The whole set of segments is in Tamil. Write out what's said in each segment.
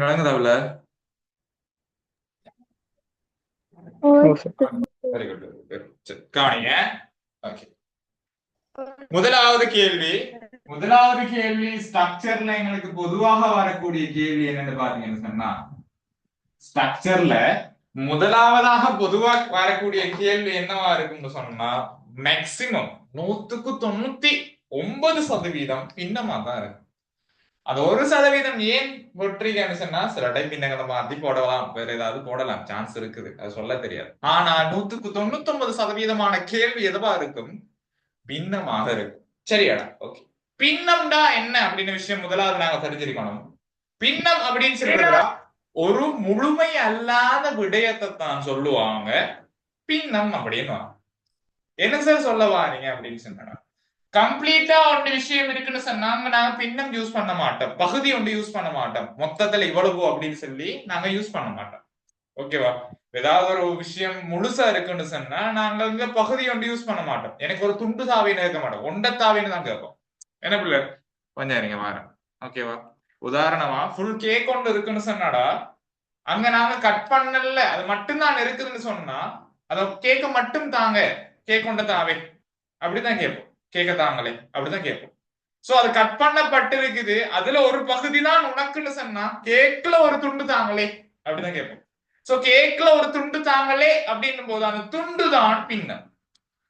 நடங்குதாவில வெரி குட் சரி கவனிங்க. ஓகே, முதலாவது கேள்வி ஸ்ட்ரக்சர்ல எங்களுக்கு பொதுவாக வரக்கூடிய கேள்வி என்னன்னு பாத்தீங்கன்னு சொன்னா, ஸ்ட்ரக்சர்ல முதலாவதாக பொதுவாக வரக்கூடிய கேள்வி என்னவா இருக்குன்னு சொன்னா, மேக்சிமம் 99% பின்னமா தான் இருக்கு. அது 1% ஏன் வெற்றின்னு சொன்னா, சில டைம் பின்னங்களை மாத்தி போடலாம், வேற ஏதாவது போடலாம், சான்ஸ் இருக்குது, அது சொல்ல தெரியாது. ஆனா 99% கேள்வி எதுவா இருக்கும்? பின்னமாக இருக்கும். சரியாடா? ஓகே, பின்னம்டா என்ன அப்படின்னு விஷயம் முதலாவது நாங்க தெரிஞ்சிருக்கணும். பின்னம் அப்படின்னு சொல்றதுடா ஒரு முழுமை அல்லாத விடயத்தை தான் சொல்லுவாங்க பின்னம் அப்படின்னு. என்ன சார் சொல்ல வாரீங்க அப்படின்னு சொன்னா, கம்ப்ளீட்டா ஒன்று விஷயம் இருக்குன்னு சொன்னாங்க, நாங்க பின்னம் யூஸ் பண்ண மாட்டோம், பகுதி ஒன்று யூஸ் பண்ண மாட்டோம், மொத்தத்துல இவ்வளவு அப்படின்னு சொல்லி நாங்க யூஸ் பண்ண மாட்டோம். ஓகேவா? ஏதாவது ஒரு விஷயம் முழுசா இருக்குன்னு சொன்னா நாங்க இங்க பகுதி ஒன்று யூஸ் பண்ண மாட்டோம். எனக்கு ஒரு துண்டு தாவின்னு இருக்க மாட்டோம், ஒண்டத்தாவின்னு தான் கேட்போம். என்ன பிள்ளை கொஞ்சம் இருங்க வாரம். ஓகேவா? உதாரணமா ஃபுல் கேக் ஒன்று இருக்குன்னு சொன்னாடா, அங்க நாங்க கட் பண்ணல, அது மட்டும் தான் இருக்குதுன்னு சொன்னா, அத கேக்க மட்டும் தாங்க, கேக் கொண்ட தாவே அப்படிதான் கேட்போம். கேக்க தாங்களே அப்படிதான் கேட்போம். சோ அது கட் பண்ணப்பட்டு இருக்குது, அதுல ஒரு பகுதி தான் உனக்குன்னு சொன்னா, கேக்ல ஒரு துண்டு தாங்களே அப்படிதான் கேட்போம். சோ கேக்ல ஒரு துண்டு தாங்களே அப்படின்னும் போது அந்த துண்டு தான் பின்னம்.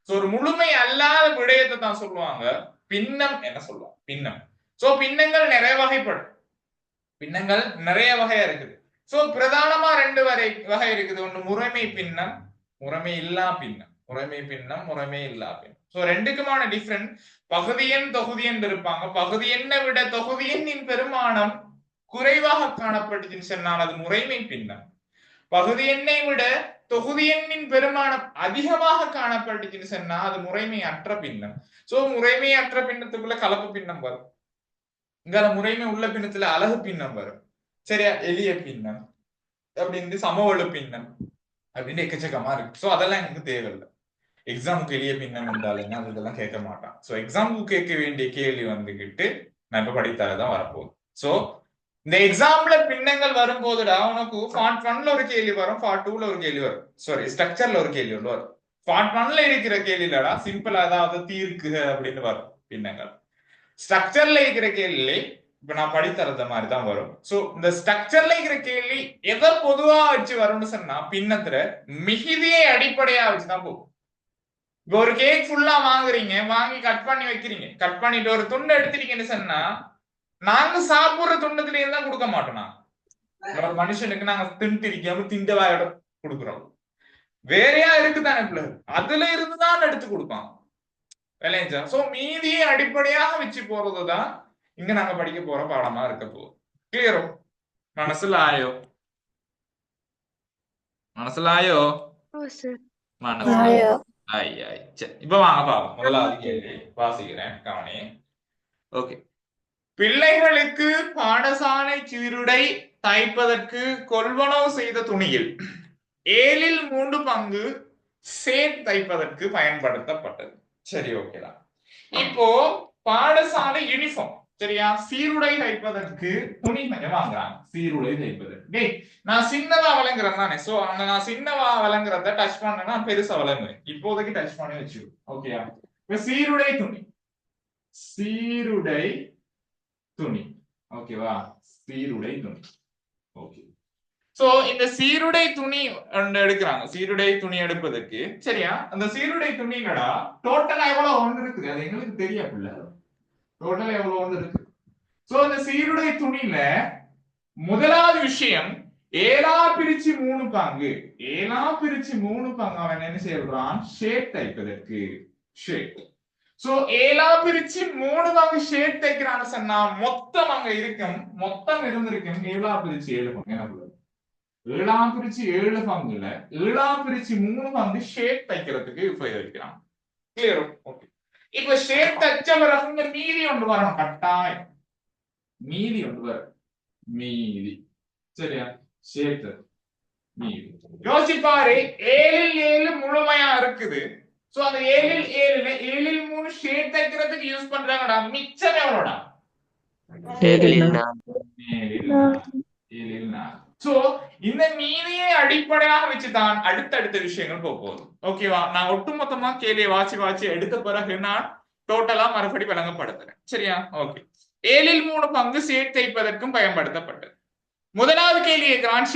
சோ ஒரு முழுமை அல்லாத விடயத்தை தான் சொல்லுவாங்க பின்னம் என்ன சொல்லுவாங்க, பின்னம். சோ பின்னங்கள் நிறைய வகைப்படும், பின்னங்கள் நிறைய வகையா இருக்குது. சோ பிரதானமா ரெண்டு வகை இருக்குது. ஒண்ணு முறைமை பின்னம், முறைமை இல்லா பின்னம். முறைமை பின்னம், முறைமை இல்லா பின்னம். சோ ரெண்டுக்குமான டிஃபரண்ட். பகுதி எண் தொகுதி எண் இருப்பாங்க. பகுதி எண்ணை விட தொகுதி எண்ணின் பெருமானம் குறைவாக காணப்பட்டுச்சுன்னு சொன்னால் அது முறைமை பின்னம். பகுதி எண்ணை விட தொகுதி எண்ணின் பெருமானம் அதிகமாக காணப்பட்டுச்சுன்னு சொன்னா அது முறைமை அற்ற பின்னம். சோ முறைமை அற்ற பின்னத்துக்குள்ள கலப்பு பின்னம் வரும். இங்க முறைமை உள்ள பின்னத்துல அழகு பின்னம் வரும். சரியா? எளிய பின்னம் அப்படின்னு, சமவெளு பின்னம் அப்படின்னு எக்கச்சக்கமா இருக்கு. சோ அதெல்லாம் எனக்கு தேவையில்லை. எக்ஸாமுக்கு எளிய பின்னம் என்றால் என்ன, அதெல்லாம் கேட்க மாட்டான். சோ எக்ஸாமுக்கு கேட்க வேண்டிய கேள்வி வந்துகிட்டு நான் இப்ப படித்தாலதான் வரப்போகுது. சோ இந்த எக்ஸாம்ல பின்னங்கள் வரும்போதுடா உனக்கு பார்ட் 1ல ஒரு கேள்வி வரும், பார்ட் 2ல ஒரு கேள்வி வரும், சாரி ஸ்ட்ரக்சர்ல ஒரு கேள்வி வரும். பார்ட் 1ல இருக்கிற கேள்விலடா சிம்பிள், அதாவது தீர்க்கு அப்படின்னு வரும் பின்னங்கள். ஸ்ட்ரக்சர்ல இருக்கிற கேள்வி இப்ப நான் படித்தரத மாதிரி தான் வரும். சோ இந்த ஸ்ட்ரக்சர்ல இருக்கிற கேள்வி எதை பொதுவா வச்சு வரும்னு சொன்னா பின்னத்துல மிகுதியை அடிப்படையா வச்சுதான் போகும். இப்ப ஒரு கேக் ஃபுல்லா வாங்குறீங்க, வாங்கி கட் பண்ணி வைக்கிறீங்க, கட் பண்ணிட்டு ஒரு துண்டு எடுத்துட்டீங்கன்னு சொன்னா நாங்க சாப்பிடுற துண்டத்துல இருந்தா கொடுக்க மாட்டோம். ஒரு மனுஷனுக்கு நாங்க திண்டு இருக்காம திண்டவாயோட கொடுக்குறோம், வேறையா இருக்குதானே பிள்ளை, அதுல இருந்துதான் எடுத்து கொடுப்பான் விளைஞ்சா. சோ மீதியை அடிப்படையாக வச்சு போறதுதான் இங்க நாங்க படிக்க போற பாடமா இருக்க போகுது. கிளியரோ? மனசுல ஆயோ? மனசுல ஆயோ? மனசுல ஆய். சரி, இப்ப வாங்க பாப்போம். முதலாவது கேள்வி வாசிக்கிறேன், கவனி. ஓகே, பிள்ளைகளுக்கு பாடசாலை சீருடை தைப்பதற்கு கொள்வனவு செய்த துணியில் 3/4 சேட் தைப்பதற்கு பயன்படுத்தப்பட்டது. சரி, ஓகேடா. இப்போ பாடசாலை யூனிஃபார்ம், சரியா, சீருடை தைப்பதற்கு துணி வாங்குறாங்க. சீருடை தைப்பதற்கு டேய் நான் சின்னதா விளங்குறேன் தானே. சோ அந்த நான் சின்னவா விளங்குறத டச் பண்ணனா பெருசா விளங்குறேன். இப்போதைக்கு டச் பண்ணி வச்சிரு. ஓகேயா? இப்ப சீருடை துணி, சீருடை துணி, ஓகேவா? சீருடை துணி. ஓகே, சோ இந்த சீருடை துணி எடுக்கிறாங்க. சீருடை துணி எடுப்பதற்கு, சரியா, அந்த சீருடை துணிகளா டோட்டலா எவ்வளவு ஒன்று இருக்குது அது எங்களுக்கு தெரியல. டோட்டலா எவ்வளவு ஒன்று இருக்கு. சோ இந்த சீருடை துணியில முதலாவது விஷயம் 7 பிரிச்சு 3 பங்கு அவன் என்ன செய்யறான், ஷேட் தைப்பதற்கு. ஷேட். சோ 7 பிரிச்சு 3 ஷேட் தைக்கிறான்னு சொன்னா மொத்தம் அங்க இருக்கும், மொத்தம் இருந்திருக்கும் 7 பங்கு. என்ன 7 பங்குல 7 பிரிச்சு 3 ஷேட் தைக்கிறதுக்கு உபயோகிக்கிறான். கிளியர்? ஓகே. இப்ப ஷேட் தச்ச பிறகு மீதி ஒன்று வரணும், கட்டாயம் மீதி ஒன்று வரும். மீதி, சரியா? ஷேட் மீதி யோசிப்பாரு. 7 முழுமையா இருக்குது. சோ அந்த 7 ஷேட் தைக்கிறதுக்கு யூஸ் பண்றாங்கடா. மிச்சம் எவ்வளோடா? 7 ஏழில் 4. சோ இந்த மீதியை அடிப்படையாக வச்சுதான் அடுத்தடுத்த விஷயங்கள் போகுது. ஓகேவா? நான் ஒட்டுமொத்தமா கேள்வியை வாசி எடுத்த பிறகு நான் டோட்டலா மறுபடி வழங்கப்படுத்துறேன். சரியா? ஓகே. 7/3 பங்கு ஷேட் தைப்பதற்கும் பயன்படுத்தப்பட்டது. முதலாவது கேள்வி கேட்கிறான்,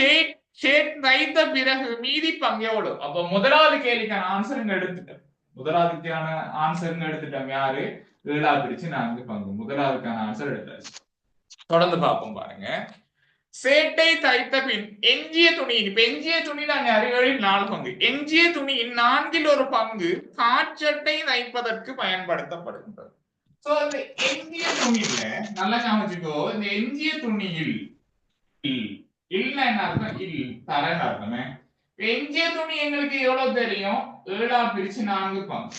ஷேட் தைத்த பிறகு மீதி பங்கு எவ்வளவு? அப்ப முதலாவது கேள்விக்கான ஆன்சர் எடுத்துட்டேன். முதலாவதுக்கான ஆன்சர் எடுத்துட்டோம். யாரு? 7 பிரிச்சு 4 பங்கு. முதலாவதுக்கான ஆன்சர் எடுத்தாச்சு. தொடர்ந்து பார்ப்போம் பாருங்க. சேட்டை தைத்த பின் எஞ்சிய துணியின், இப்ப எஞ்சிய துணி தான் 7/4 பங்கு. எஞ்சிய துணியின் 4/1 பங்கு காற்றட்டை தைப்பதற்கு பயன்படுத்தப்படுகின்றது. சோ இந்த எஞ்சிய துணியில நல்லா கவனிச்சுக்கோ, இந்த எஞ்சிய துணியில் இல்ல என்ன அர்த்தம்? தரேன் அர்த்தமே. எஞ்சிய துணி எங்களுக்கு எவ்வளவு தெரியும்? 7 பிரிச்சு 4 பங்கு.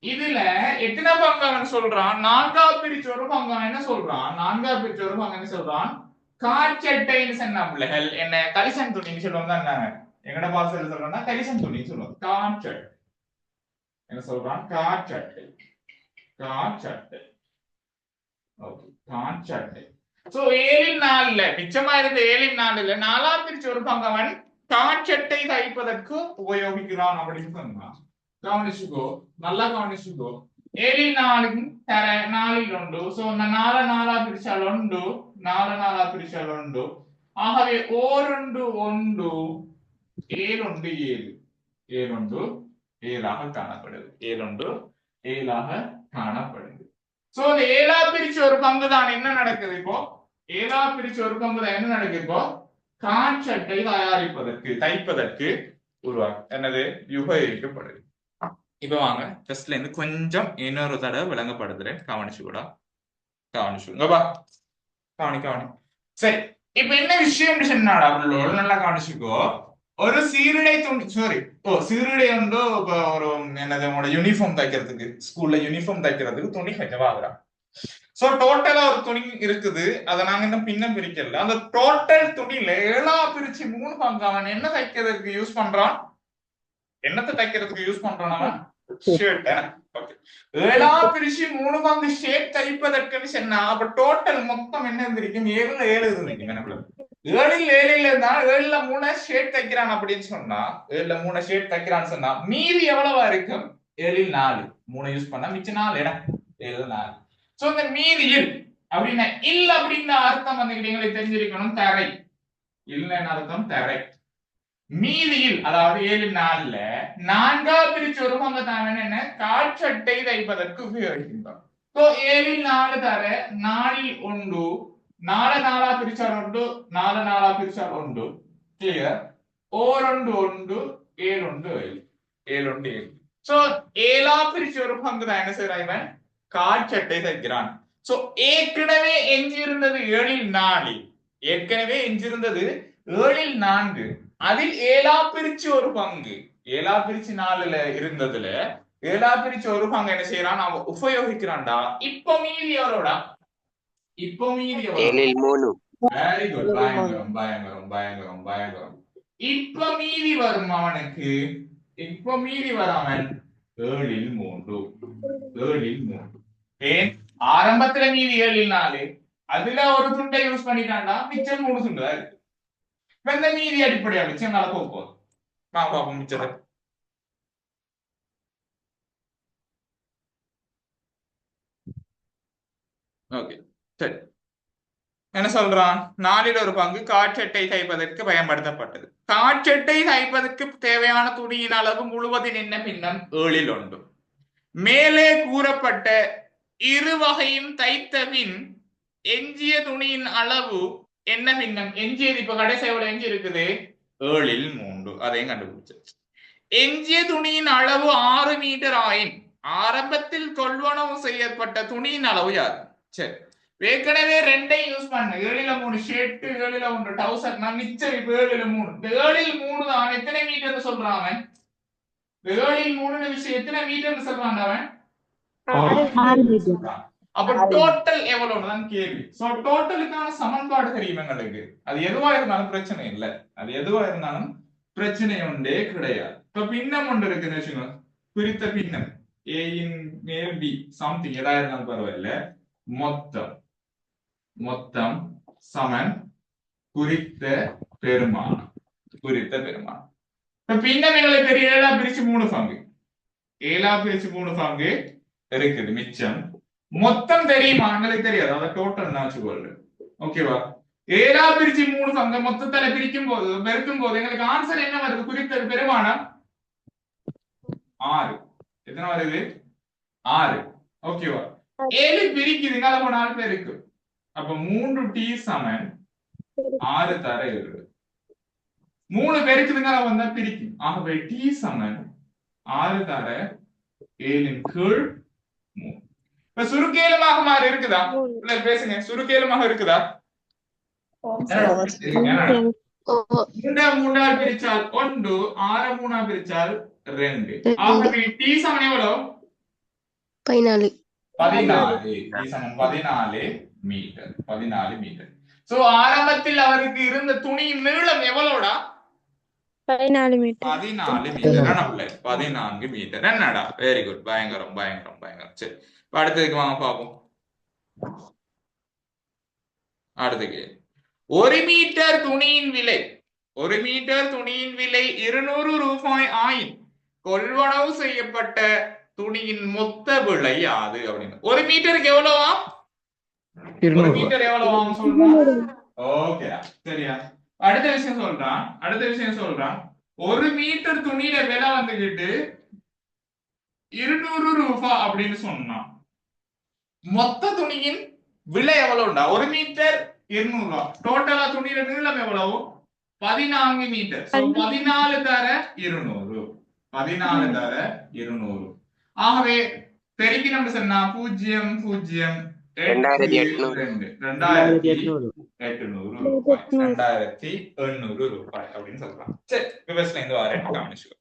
இதுல எத்தனை பங்கு அவன் சொல்றான்? 4 பிரிச்சு ஒரு பங்கு. அவன் என்ன சொல்றான்? 4 பிரிச்சு ஒரு பங்கு என்ன சொல்றான்? காற்றட்டைன்னு சொன்ன பிள்ளைகள் என்ன கலிசன் துணின்னு சொல்லுவாங்க. எங்கட பாசல் சொல்றோம்னா கலிசன் துணின்னு சொல்லுவாங்க. காற்றட்டை என்ன சொல்றான்? காற்றட்டை. ஓகே, காற்றட்டை. சோ 7/4 மிச்சமா இருந்த 7/4 4 பிரிச்சு ஒரு பங்கு அவன் காற்றட்டை தைப்பதற்கு உபயோகிக்கிறான் அப்படின்னு சொன்னான். கவனிச்சுக்கோ, நல்லா கவனிச்சுக்கோ. 7/4 தர 4/2. சோ 4 பிரிச்சால் 1, 4 பிரிச்சால் 1. ஆகவே 1 1 7 7 காணப்படுது. 7 காணப்படுது. சோ 7 பிரிச்சு ஒரு பங்கு தான் என்ன நடக்குது இப்போ? 7 பிரிச்சு ஒரு பங்கு தான் என்ன நடக்குது இப்போ? காற்றட்டை தைப்பதற்கு என்னது உபயோகிக்கப்படுது. இப்ப வாங்க ஃபர்ஸ்ட்ல இருந்து கொஞ்சம் இன்னொரு தடவை விளங்கப்படுத்துறேன். கவனிச்சுக்கூடா, கவனிச்சுங்கப்பா, கவனி. சரி, இப்ப என்ன விஷயம் சொன்னாடா நல்லா கவனிச்சுக்கோ. ஒரு சீருடை துணி, சீருடை வந்து ஒரு என்னது உங்களோட யூனிஃபார்ம் தைக்கிறதுக்கு, ஸ்கூல்ல யூனிஃபார்ம் தைக்கிறதுக்கு துணி வாங்குறான். சோ டோட்டலா ஒரு துணி இருக்குது. அதை நாங்க இன்னும் பின்ன பிரிக்கல. அந்த டோட்டல் துணியில 7 பிரிச்சு 3 பங்கு அவன் என்ன தைக்கிறதுக்கு யூஸ் பண்றான்? என்னத்தை தைக்கிறதுக்கு யூஸ் பண்றான் அவன்? ஷர்ட். 7 பிரிச்சு 3 பங்கு ஷர்ட் தைப்பதற்குன்னு சொன்னா அப்ப டோட்டல் மொத்தம் என்ன இருந்திருக்கும்? 7 இருந்திருக்கும். 7 இருந்தா 7ல 3 ஷர்ட் தைக்கிறான் அப்படின்னு சொன்னா, 7ல 3 ஷர்ட் தைக்கிறான்னு சொன்னா மீதி எவ்வளவா இருக்கும்? 7/4. 3 யூஸ் பண்ணா மிச்சம் 4 இடம். 7/4. சோ இந்த மீதியில் அப்படின்னா அப்படின்னு அர்த்தம் வந்து எங்களுக்கு தெரிஞ்சிருக்கணும். தரை இல்லைன்னு அர்த்தம் தரை. மீதியில் அதாவது 7/4 4 பிரிச்சு ஒரு பங்கு தான் என்ன? காற்றட்டை தைப்பதற்கு உபயோகிக்கின்றோம். 7/4 தர 4/1 4 பிரிச்சால் 1 4 பிரிச்சால் 1 கிளியர். 1 1 7 7 சோ 7 பிரிச்சு ஒரு பங்கு தான் என்ன செய்யறான் இவன்? காற்றட்டை தைக்கிறான். சோ ஏற்கனவே எஞ்சியிருந்தது 7/4. ஏற்கனவே எஞ்சியிருந்தது 7/4. அதில் 7 பிரிச்சு ஒரு பங்கு, 7 பிரிச்சு 4ல இருந்ததுல 7 பிரிச்சு ஒரு பங்கு என்ன செய்யறான்? அவன் உபயோகிக்கிறான்டா. இப்ப மீதி எவ்வளோடா? இப்ப மீதி எவ்வளவு? Very good. பயங்கரம். இப்ப மீதி வரும் அவனுக்கு. இப்ப மீதி வராமன் 7/3. ஏன் ஆரம்பத்துல மீதி 7/4, அதுல ஒரு துண்டை யூஸ் பண்ணிட்டான்டா, மிச்சம் 3 துண்டு தான் இருக்கு. இந்த மீதி அடிப்படையா வச்சு என்னால போகும். பாப்போம் மிச்சத்தை. ஓகே, சரி. என்ன சொல்றான்? 4/1 பங்கு காற்றட்டை தைப்பதற்கு பயன்படுத்தப்பட்டது. காற்றட்டை தைப்பதற்கு தேவையான துணியின் அளவு முழுவதின் என்ன பின்னம்? 7/1. மேலே கூறப்பட்ட இரு வகையும் தைத்த பின் எஞ்சிய துணியின் அளவு என்ன பின்னம்? எஞ்சியது இப்ப கடைசி எவ்வளவு எஞ்சி இருக்குது? 7/3. அதையும் கண்டுபிடிச்சு. எஞ்சிய துணியின் அளவு 6 மீட்டர் ஆயின் ஆரம்பத்தில் கொள்வனவு செய்யப்பட்ட துணியின் அளவு யாரு? சரி, ஏற்கனவே 2 யூஸ் பண்ண 7/3 ஷர்ட், 7/1 டவுசர். நான் மிச்சம் 7/3. 7/3 தான் எத்தனை மீட்டர் சொல்றான் அவன்? 7/3 விஷயம் எத்தனை மீட்டர் சொல்றான் அவன்? 6 மீட்டர். அப்ப டோட்டல் எவ்வளவு தான் கேள்வி. சோ டோட்டலுக்கான சமன்பாடு தெரியும் எங்களுக்கு. அது எதுவா இருந்தாலும் பிரச்சனை இல்லை. அது எதுவா இருந்தாலும் பிரச்சனை ஒன்றே கிடையாது. இப்ப பின்னம் ஒன்று இருக்குன்னு வச்சுக்கோங்க. குறித்த பின்னம் A இன் மேல் B சம்திங் எதா இருந்தாலும் பரவாயில்ல. மொத்தம் சமன் குறித்த பெருமானம். குறித்த பெருமானம். இப்ப பின்னம் எங்களுக்கு தெரியும், 7 பிரிச்சு 3 பங்கு. 7 பிரிச்சு 3 பங்கு இருக்குது மிச்சம். மொத்தம் தெரியுமா? எங்களுக்கு தெரியாது. அதாவது டோட்டல் நாச்சுக்கொள்ளு. ஓகேவா? 7 பிரிச்சு 3 பங்கு மொத்தத்துல பிரிக்கும் போது பெருக்கும் போது எங்களுக்கு ஆன்சர் என்ன வருது? குறித்த பெருமானம் 6. எத்தனை வருது? 6. ஓகேவா? 7 பிரிக்குதுங்க, அப்ப 4 பேருக்கு. அப்ப 3t சமன் 6 தர 7. 3 பேருக்குதுங்க வந்தா பிரிக்கும். ஆகவே t சமன் 6 தர 7 கீழ் 3. இப்ப சுருக்கேலமாக மாறி இருக்குதா? இல்ல பேசுங்க, சுருக்கேலமாக இருக்குதா? மூன்றால் பிரிச்சால் 1, 6 3 பிரிச்சால் 2. ஆகவே t சமன் எவ்வளவு? 14. 14. t சமன் 14 மீட்டர். 14 மீட்டர். சோ ஆரம்பத்தில் அவருக்கு இருந்த துணியின் நீளம் எவ்வளவுடா? 14 மீட்டர். 14 மீட்டர். 14 மீட்டர். என்னடா? Very good. பயங்கரம் பயங்கரம் பயங்கரம். சரி, அடுத்ததுக்கு வாங்க பாப்போம். அடுத்தது 1 மீட்டர் துணியின் விலை 1 மீட்டர் துணியின் விலை 200 ரூபாய் ஆயின் கொள்வனவு செய்யப்பட்ட துணியின் மொத்த விலை யாது அப்படின்னு. 1 மீட்டருக்கு எவ்வளவா? 1 மீட்டர் எவ்வளவாம் சொல்றான்? ஓகே, சரியா? அடுத்த விஷயம் சொல்றான் 1 மீட்டர் துணியில விலை வந்துகிட்டு 200 ரூபாய் அப்படின்னு சொன்னான். மொத்த துணியின் விலை எவ்வளவுண்டா? 1 மீட்டர் 200 ரூபாய். டோட்டலா துணியில நீளம் எவ்வளவு? 14 மீட்டர். 14 தர 200. 14 தர 200. ஆகவே பெருக்கினம் சொன்னா 0 0 2800 ரூபாய். 2800 ரூபாய் அப்படின்னு சொல்லலாம். சரி, விவசாயம் இருந்து வரேன் கவனிச்சுக்கோ.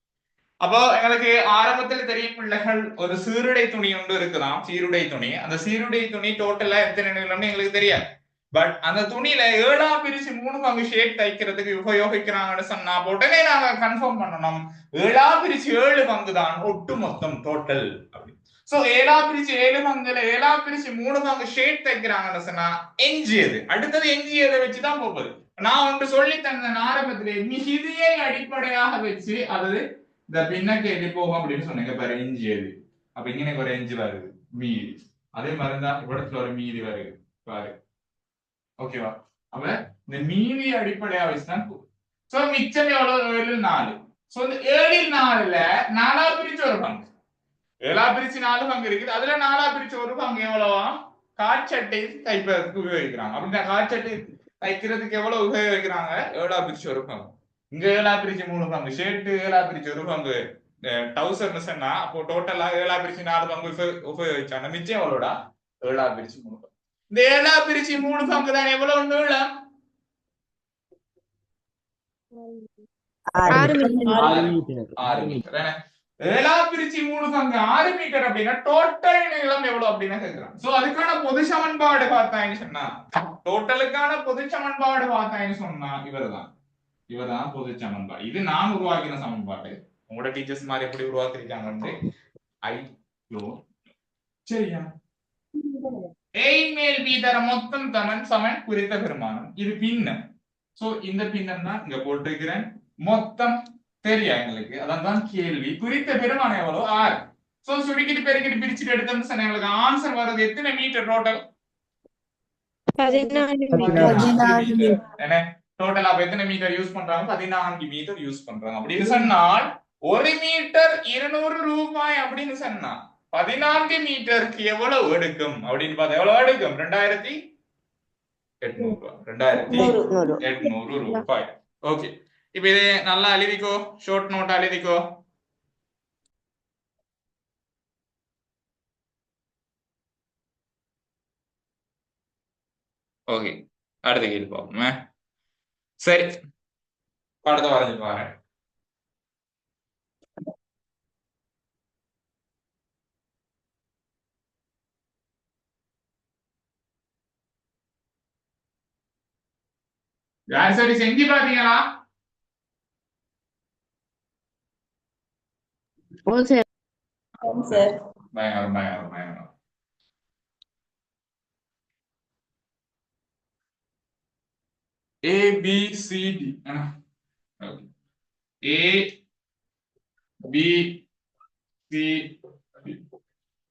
அப்போ எங்களுக்கு ஆரம்பத்தில் தெரியும் பிள்ளைகள், ஒரு சீருடை துணி ஒன்று இருக்குதான், சீருடை துணி. அந்த சீருடை துணி டோட்டலா எத்தனை நீளம்னு எங்களுக்கு தெரியாது. பட் அந்த துணியில 7 பிரிச்சு 3 பங்கு ஷேட் தைக்கிறதுக்கு உபயோகிக்கிறாங்கன்னு சொன்னா உடனே நாங்க கன்ஃபார்ம் பண்ணணும் 7 பிரிச்சு 7 பங்கு தான் ஒட்டு மொத்தம் டோட்டல் அப்படின்னு. சோ 7 பிரிச்சு 7 பங்குல 7 பிரிச்சு 3 பங்கு ஷேட் தைக்கிறாங்கன்னு சொன்னா எஞ்சியது, அடுத்தது எஞ்சியதை வச்சுதான் போகுது. நான் ஒன்று சொல்லி தந்தேன் ஆரம்பத்திலே, மிகுதியை அடிப்படையாக வச்சு அது இந்த பின்னக்கு எது போகும் அப்படின்னு சொன்னீங்க பாரு, எஞ்சியது. அப்ப இங்கே ஒரு எஞ்சி வருது, மீதி. அதே மாதிரிதான் இவ்விடத்துல ஒரு மீதி வருது பாரு. ஓகேவா? அப்ப இந்த மீதி அடிப்படையா வச்சுதான் போகுது. சோ மிச்சம் எவ்வளவு? 7 4. சோ இந்த 7 4ல 4 பிரிச்சு ஒரு பங்கு, 7 பிரிச்சு 4 பங்கு இருக்குது. அதுல 4 பிரிச்சு ஒரு பங்கு எவ்வளவா? காற்சட்டை தைப்பதற்கு உபயோகிக்கிறாங்க. அப்படின்னா காற்சட்டை தைக்கிறதுக்கு எவ்வளவு உபயோகிக்கிறாங்க? 7 பிரிச்சு ஒரு பங்கு. இங்க 7 பிரிச்சு 3 பங்கு ஷர்ட், 7 பிரிச்சு ஒரு பங்கு டவுசர் சொன்னா, அப்போ டோட்டலா 7 பிரிச்சு 4 பங்கு உபயோகிச்சாங்க. மிச்சம் எவ்வளோடா? 7 பிரிச்சு 3 பங்கு. இந்த 7 பிரிச்சு 3 பங்கு தான் எவ்வளவு நீளம்? 6 மீட்டர். 6 மீட்டர். 7 பிரிச்சு 3 பங்கு 6 மீட்டர் அப்படின்னா டோட்டல் நீளம் எவ்வளவு அப்படின்னு கேட்கிறான். சோ அதுக்கான பொது சமன்பாடு பார்த்தாயின்னு சொன்னா, டோட்டலுக்கான பொது சமன்பாடு பார்த்தாயின்னு சொன்னா இவர்தான் பொது சமன்பாடு. இது நான் உருவாக்கின சமன்பாடு. உங்களோட டீச்சர்ஸ் மாதிரி எப்படி உருவாக்கிருக்காங்க ஐ சரியா? A மேல் B தர மொத்தம் சமன் குறித்த பெருமானம். இது பின்னம். சோ இந்த பின்னம் தான் இங்க போட்டிருக்கிறேன். மொத்தம் தெரியா எங்களுக்கு, அதான் கேள்வி. குறித்த பெருமானம் எவ்வளவு? 6. சோ சுருக்கிட்டு பெருக்கிட்டு பிரிச்சுட்டு எடுத்தோம்னு சொன்ன எங்களுக்கு ஆன்சர் வருது எத்தனை மீட்டர் டோட்டல்? 14 மீட்டர். என்ன டோட்டல்? அப்ப எத்தனை மீட்டர் யூஸ் பண்றாங்க? 14 மீட்டர் யூஸ் பண்றாங்க. அப்படின்னு சொன்னால் 1 மீட்டர் 200 ரூபாய் அப்படின்னு சொன்னா 14 மீட்டருக்கு எவ்வளவு எடுக்கும் அப்படின்னு பார்த்தா எவ்வளவு எடுக்கும்? 2800 ரூபாய். ஓகே, இப்ப இது நல்லா எழுதிக்கோ, ஷார்ட் நோட் எழுதிக்கோ. ஓகே, அடுத்த கேள்வி பார்ப்போமே. சரி, படத்தை வரைஞ்சு பாரு. சரி, செஞ்சு பாத்தீங்களா? பயங்கரம் பயங்கரம் பயங்கரம். ஏ பி சி டி ஏ பி சி டி.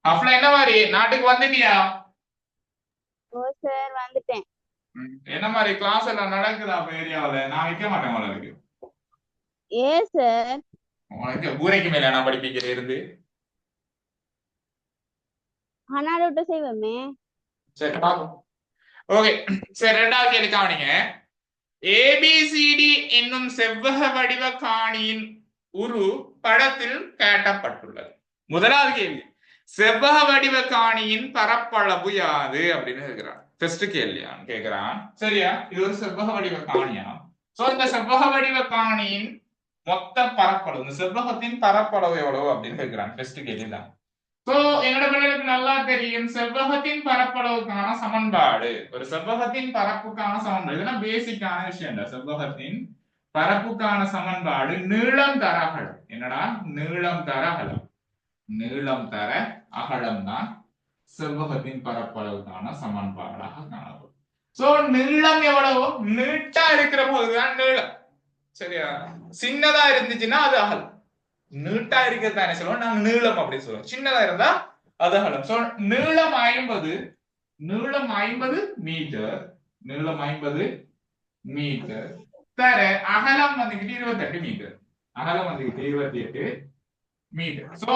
அப்ல என்ன மாதிரி நாட்டுக்கு வந்துட்டியா? ஓ சார் வந்துட்டேன். என்ன மாதிரி கிளாஸ் எல்லாம் நடக்குதா அப்ப ஏரியாவுல? நான் வைக்க மாட்டேன் உங்களுக்கு. ஏ சார் உனக்கு கூரைக்கு மேல நான் படிப்பிக்கிறேன் இருந்து. ஹனால விட்டு செய்வோமே. சரி பாப்போம். ஓகே சரி, ரெண்டாவது கேள்வி கவனிங்க. ஏபிசிடி என்னும் செவ்வக வடிவ காணியின் உரு படத்தில் காட்டப்பட்டுள்ளது. முதலாவது கேள்வி, செவ்வக வடிவ காணியின் பரப்பளவு யாது அப்படின்னு கேட்கிறான். ஃபர்ஸ்ட் கேள்வியான்னு கேட்கிறான். சரியா? இது ஒரு செவ்வக வடிவ காணியா? சோ இந்த செவ்வக வடிவ காணியின் மொத்த பரப்பளவு, இந்த செவ்வகத்தின் பரப்பளவு எவ்வளவு அப்படின்னு கேட்கிறான். ஃபர்ஸ்ட் கேள்விதான். சோ எங்களோட பிள்ளைகளுக்கு நல்லா தெரியும், செவ்வகத்தின் பரப்பளவுக்கான சமன்பாடு, ஒரு செவ்வகத்தின் பரப்புக்கான சமன்பாடு, இதெல்லாம் பேசிக்கான விஷயம் இல்ல. செவ்வகத்தின் பரப்புக்கான சமன்பாடு நீளம் தர அகலம். என்னடா? நீளம் தர அகலம். நீளம் தர அகலம் தான் செவ்வகத்தின் பரப்பளவுக்கான சமன்பாடாக காணப்படும். சோ நீளம் எவ்வளவோ, நீட்டா இருக்கிற போதுதான் நீளம். சரியா? சின்னதா இருந்துச்சுன்னா அது அகலம். நீட்டா இருக்கிறதானே சொல்லுவோம் நாங்க நீளம் அப்படின்னு சொல்லுவோம். சின்னதா இருந்தா அது அகலம். சோ நீளம் 50, நீளம் 50 மீட்டர், நீளம் 50 மீட்டர் தர அகலம் வந்துகிட்டு 28 மீட்டர், அகலம் வந்துகிட்டு 28 மீட்டர். சோ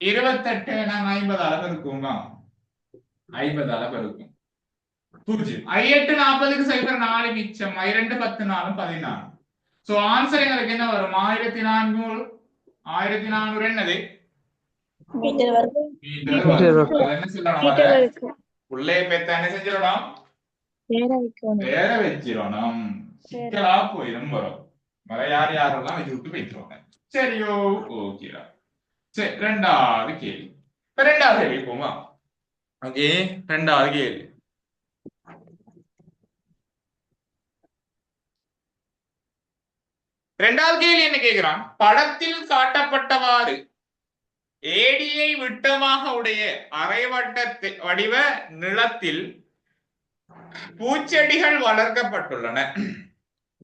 28 நாங்க 50 அளவு இருக்குமா? 50 அளவு இருக்கும். 0 8 40க்கு 0 மிச்சம், 2 10 4 14. சோ ஆன்சர் எங்களுக்கு என்ன வரும்? 1400. 1400 என்னது? மீட்டர் வரும். மீட்டர் வரும். என்ன சொல்லணும்? உள்ளே பேத்த என்ன செஞ்சிடணும்? வேற வச்சிடணும். சிக்கலா போயிடும் வரும். வர யார் யாரெல்லாம் வச்சு விட்டு போயிட்டுருவாங்க. சரியோ? ஓகேடா. சரி, ரெண்டாவது கேள்வி. இப்ப ரெண்டாவது கேள்வி போமா? ஓகே, ரெண்டாவது கேள்வி. ரெண்டாவது கேள்வி என்ன கேட்கிறான்? படத்தில் காட்டப்பட்டவாறு ஏடியை விட்டமாக உடைய அரைவட்ட வடிவ நிலத்தில் பூச்செடிகள் வளர்க்கப்பட்டுள்ளன.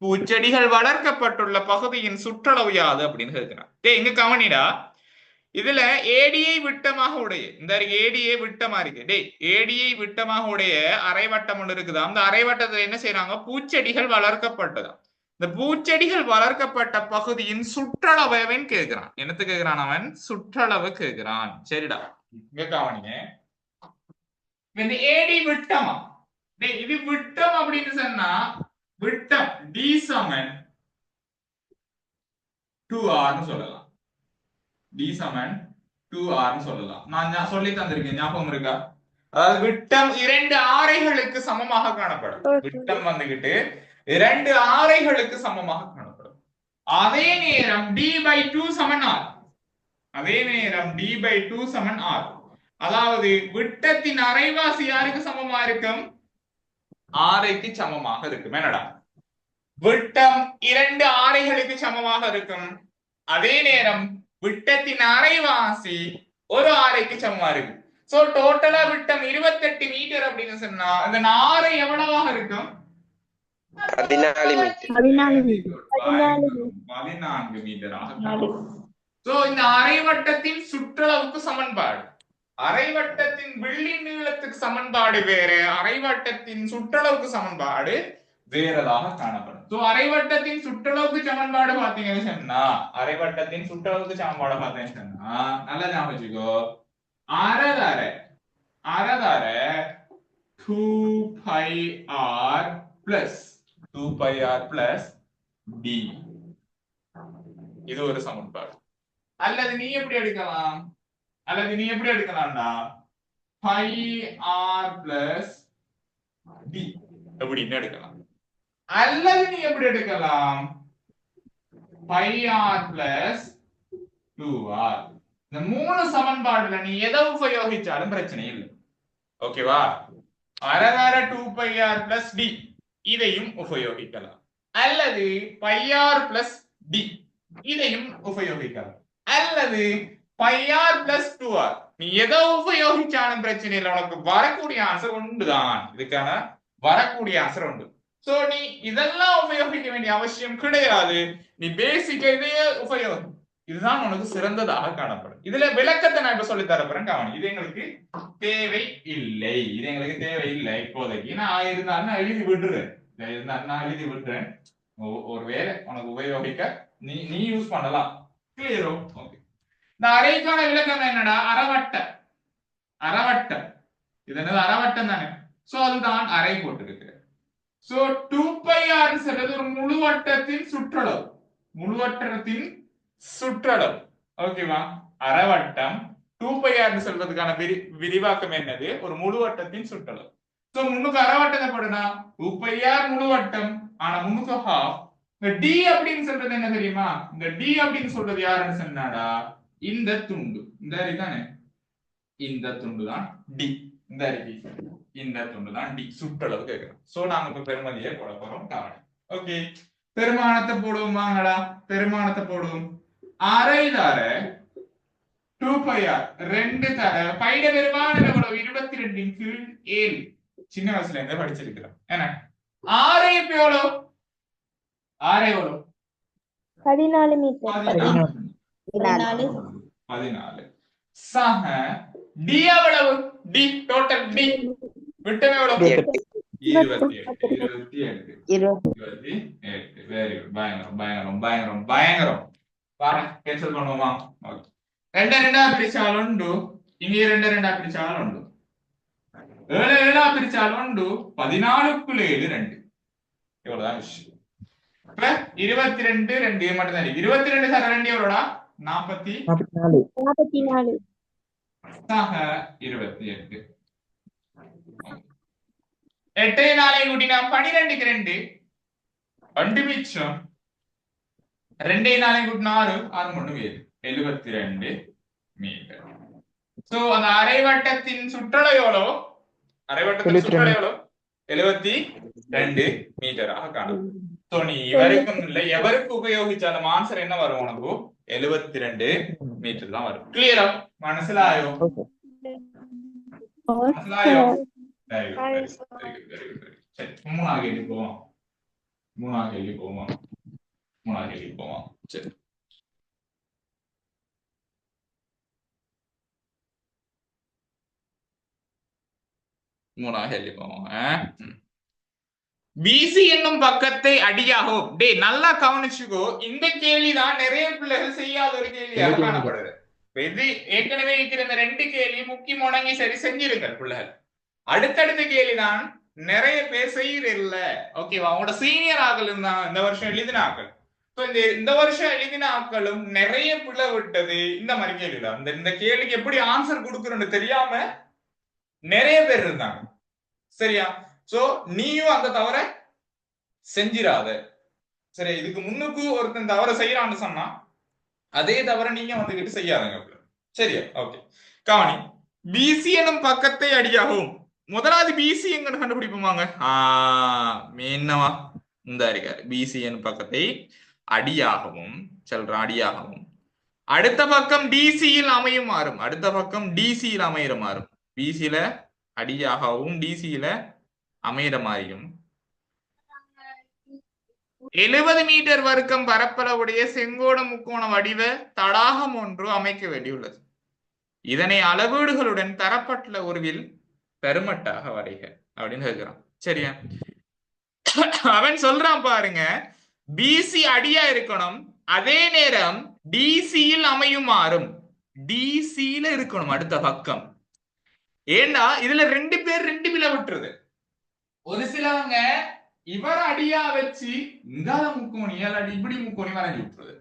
பூச்செடிகள் வளர்க்கப்பட்டுள்ள பகுதியின் சுற்றளவு யாது அப்படின்னு கேட்கிறான். இங்க கவனிடா, இதுல ஏடியை விட்டமாக உடைய, இந்த ஏடியை விட்டமா இருக்கு. ஏடியை விட்டமாக உடைய அரைவட்டம் ஒன்று இருக்குதா? அந்த அரைவட்டத்துல என்ன செய்யறாங்க? பூச்செடிகள் வளர்க்கப்பட்டதாம். இந்த பூச்செடிகள் வளர்க்கப்பட்ட பகுதியின் சுற்றளவுன்னு கேட்கிறான். என்னத்து கேட்கிறான் அவன்? சுற்றளவு கேட்கிறான். சரிடா, இங்க கவனிங்க. இந்த ஏடி விட்டமா, இது விட்டம் அப்படின்னு சொன்னா விட்டம் டி சமன் 2r சொல்லலாம். டி சமன் 2r சொல்லலாம். நான் சொல்லி தந்திருக்கேன், ஞாபகம் இருக்கா? அதாவது விட்டம் 2 ஆரைகளுக்கு சமமாக காணப்படும். விட்டம் வந்துகிட்டு 2 ஆரைகளுக்கு சமமாக காணப்படும். அதே நேரம் d/2 சமன் r. அதே நேரம் d/2 சமன் r. அதாவது விட்டத்தின் அரைவாசி யாருக்கு சமமா இருக்கும்? ஆரைக்கு சமமாக இருக்கும். என்னடா? விட்டம் 2 ஆரைகளுக்கு சமமாக இருக்கும். அதே நேரம் விட்டத்தின் அரைவாசி ஒரு ஆரைக்கு சமமா இருக்கு. சோ டோட்டலா விட்டம் 28 மீட்டர் அப்படின்னு சொன்னா இந்த ஆரை எவ்வளவாக இருக்கும்? 14 மீட்டராக. சோ இந்த அரைவட்டத்தின் சுற்றளவுக்கு சமன்பாடு, அரைவட்டத்தின் வெள்ளி நீளத்துக்கு சமன்பாடு வேற, அரைவட்டத்தின் சுற்றளவுக்கு சமன்பாடு வேறதாக காணப்படும். சோ அரைவட்டத்தின் சுற்றளவுக்கு சமன்பாடு பாத்தீங்கன்னு சொன்னா, அரைவட்டத்தின் சுற்றளவுக்கு சமன்பாடு பாத்தீங்கன்னு சொன்னா நல்லா ஞாபகம் வச்சுக்கோ. அரை 2πr plus d. இது ஒரு சமன்பாடு. அல்லது நீ எப்படி எடுக்கலாம்? πr plus d எப்படின்னு எடுக்கலாம். அல்லது நீ எப்படி எடுக்கலாம்? πr plus 2r. இந்த மூணு சமன்பாடுல நீ எதை உபயோகிச்சாலும் பிரச்சனை இல்லை. ஓகேவா? அரை 2πr plus d இதையும் உபயோகிக்கலாம். அல்லது πr plus d இதையும் உபயோகிக்கலாம். அல்லது πr plus 2r. நீ எதை உபயோகிச்சாலும் பிரச்சனை இல்லை. உனக்கு வரக்கூடிய ஆன்சர் ஒன்றுதான். இதுக்கான வரக்கூடிய ஆன்சர் உண்டு. சோ நீ இதெல்லாம் உபயோகிக்க வேண்டிய அவசியம் கிடையாது. நீ பேசிக் இதையே உபயோகம். இதுதான் உனக்கு சிறந்ததாக காணப்படும். இதுல விளக்கத்தை நான் இப்ப சொல்லி தரப்போறேன். கவனி, இது எங்களுக்கு தேவை இல்லை. இது எங்களுக்கு தேவை இல்லை இப்போதைக்கு. நான் இருந்தாலும் நான் எழுதி விடுறேன். நான் எழுதி விடுறேன். ஒருவேளை உனக்கு உபயோகிக்க நீ யூஸ் பண்ணலாம். கிளியரோ? ஓகே. இந்த அரைக்கான விளக்கம் என்னடா? அரைவட்டம். அரைவட்டம் இது என்னது? அரைவட்டம் தானே. சோ அதுதான் அரை போட்டிருக்கு. சோ 2πr சொல்றது ஒரு முழுவட்டத்தின் சுற்றளவு. முழுவட்டத்தின் சுற்றளவு. ஓகேவா? அரைவட்டம் 2πr சொல்றதுக்கான விரிவாக்கம் என்னது? ஒரு முழுவட்டத்தின் சுற்றளவு. சோ முன்னுக்கு அரைவட்டத்தை போடுனா 2πr முழுவட்டம். ஆனா முன்னுக்கு half. இந்த d அப்படின்னு சொல்றது என்ன தெரியுமா? இந்த d அப்படின்னு சொல்றது யாருன்னு சொன்னாடா, இந்த துண்டு. இந்த தானே, இந்த துண்டு தான் d. இந்த இந்த துண்டு தான் d. சுற்றளவு கேட்கிறோம். சோ நாங்க இப்ப பெருமதியை போட போறோம். ஓகே, பெருமானத்தை போடுவோமாங்களா? பெருமானத்தை போடுவோம். அரை தர 2πr 2 தர பைட பெருமானம் எவ்வளவு? 22 கீழ் 7. சின்ன வயசுல இருந்து படிச்சிருக்கிறோம். என்ன ஆரை இப்ப எவ்வளவு? ஆரை எவ்வளவு? 14 மீட்டர். 14 சக d எவ்வளவு? d டோட்டல் d விட்டம் எவ்வளவு? 28. Very good. பயங்கரம் பயங்கரம் பயங்கரம் பயங்கரம். பாருங்க, கேன்சல் பண்ணுவோமா? ஓகே. 2 2 பிரிச்சால் உண்டு. இங்கே 2 2 பிரிச்சால் உண்டு. 7 7 பிரிச்சால் உண்டு. 14க்குள்ள 7 2. இவ்வளவுதான் விஷயம். இப்ப 22 2 மட்டும் தான். 22 சர 2 எவ்வளோடா? 44 சக 28. 8 4 கூட்டினா 12க்கு 2 2 மிச்சம். 2 4 கூட்டினா 6 6 கொண்டு 72 மீட்டர். சோ அந்த அரைவட்டத்தின் சுற்றளவு எவ்வளவு? அரைவட்டத்தின் சுற்றளவு எவ்வளவு? 72 மீட்டராக காணும். சோ நீ இவருக்கும் இல்லை எவருக்கு உபயோகிச்சாலும் ஆன்சர் என்ன வரும் உனக்கு? 72 மீட்டர் தான் வரும். கிளியரா? மனசிலாயோ? மனசிலாயோ? Very good very good very good. சரி, மூணாவது கேள்வி போவோம். மூணாவது கேள்வி போவோம். சரி, மூணாவது கேள்வி போவோம். பிசி என்னும் பக்கத்தை அடியாகும். டே நல்லா கவனிச்சுக்கோ. இந்த கேள்விதான் நிறைய பிள்ளைகள் செய்யாத ஒரு கேள்வியாக காணப்படுது. இது ஏற்கனவே இருக்கிற இந்த 2 கேள்வி முக்கி முடங்கி சரி செஞ்சிருங்க பிள்ளைகள். அடுத்தடுத்த கேள்விதான் நிறைய பேர் செய்யறதில்ல. ஓகேவா? அவங்களோட சீனியர் ஆக்கள் இருந்தாங்க, இந்த வருஷம் எழுதின ஆக்கள். இந்த வருஷம் எழுதின ஆக்களும் நிறைய பிள்ளை விட்டது இந்த மாதிரி கேள்விதான். இந்த கேள்விக்கு எப்படி ஆன்சர் கொடுக்கணும்னு தெரியாம நிறைய பேர் இருந்தாங்க. சரியா? சோ நீயும் அந்த தவற செஞ்சிராத. சரி, இதுக்கு முன்னுக்கு ஒருத்தன் தவற செய்யறான்னு சொன்னா அதே தவிர நீங்க வந்துகிட்டு செய்யாதங்க. சரியா? ஓகே. கவனி, பிசி எனும் பக்கத்தை அடியாகும். முதலாவது பிசி எங்க கண்டுபிடிப்போமாங்க? என்னவா இந்த இருக்காரு. பிசி எனும் பக்கத்தை அடியாகவும் சொல்றான். அடியாகவும் அடுத்த பக்கம் டிசியில் அமையும் மாறும். அடுத்த பக்கம் டிசியில் அமையிற மாறும். பிசியில அடியாகவும் டிசியில அமையிற மாறியும் 70 மீட்டர் வர்க்கம் பரப்பளவுடைய செங்கோண முக்கோண வடிவ தடாகம் ஒன்று அமைக்க வேண்டியுள்ளது. இதனை அளவீடுகளுடன் தரப்பட்டுள்ள உருவில் பெருமட்டாக வரைக அப்படின்னு கேட்கிறான். சரியா? அவன் சொல்றான் பாருங்க, பிசி அடியா இருக்கணும், அதே நேரம் டிசியில் அமையும் மாறும். டிசியில இருக்கணும் அடுத்த பக்கம். ஏண்டா இதுல 2 பேர் 2 பிள்ளை விட்டுருது. ஒரு சிலவங்க இவர் அடியா வச்சு இங்கால முக்கோணி அடி இப்படி முக்கோணி வரைஞ்சி விட்டுருது.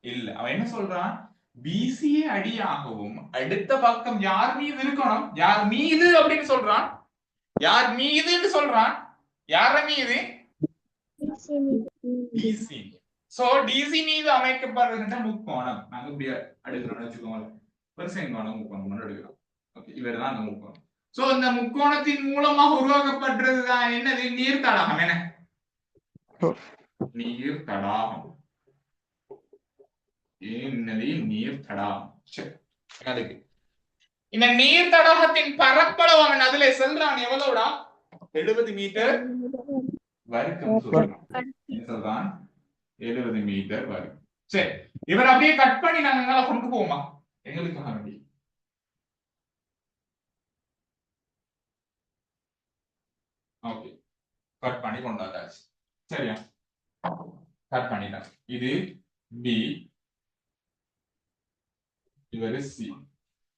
இல்ல, அவன் என்ன சொல்றான்? பிசி அடியாகவும் அடுத்த பக்கம் யார் மீது இருக்கணும்? யார் மீது அப்படின்னு சொல்றான். யார் மீதுன்னு சொல்றான்? யார மீது? டிசி. சோ டிசி மீது அமைக்கப்படுகின்ற முக்கோணம் நாங்க இப்படி அடுக்கிறோம்னு வச்சுக்கோங்க. ஒரு செங்கோண முக்கோணம் எடுக்கிறோம். ஓகே, இவர்தான் அந்த முக்கோணம். சோ இந்த முக்கோணத்தின் மூலமாக உருவாக்கப்படுறதுதான் என்னது? நீர் தடாகம். என்ன நீர் தடாகம்? என்னது நீர் தடாகம்? அதுக்கு இந்த நீர் தடாகத்தின் பரப்பளவு அவன் அதுல செல்றான் எவ்வளவுடா? 70 மீட்டர் வர்க்கம் சொல்லலாம். இதுதான் 70 மீட்டர் வரும். சரி, இவர் அப்படியே கட் பண்ணி நாங்க எங்களை கொண்டு போவோமா எங்களுக்காக வேண்டி? ஓகே, கட் பண்ணி கொண்டு வந்தாச்சு. சரியா, கட் பண்ணிட்டேன். இது பி, இவர் சி.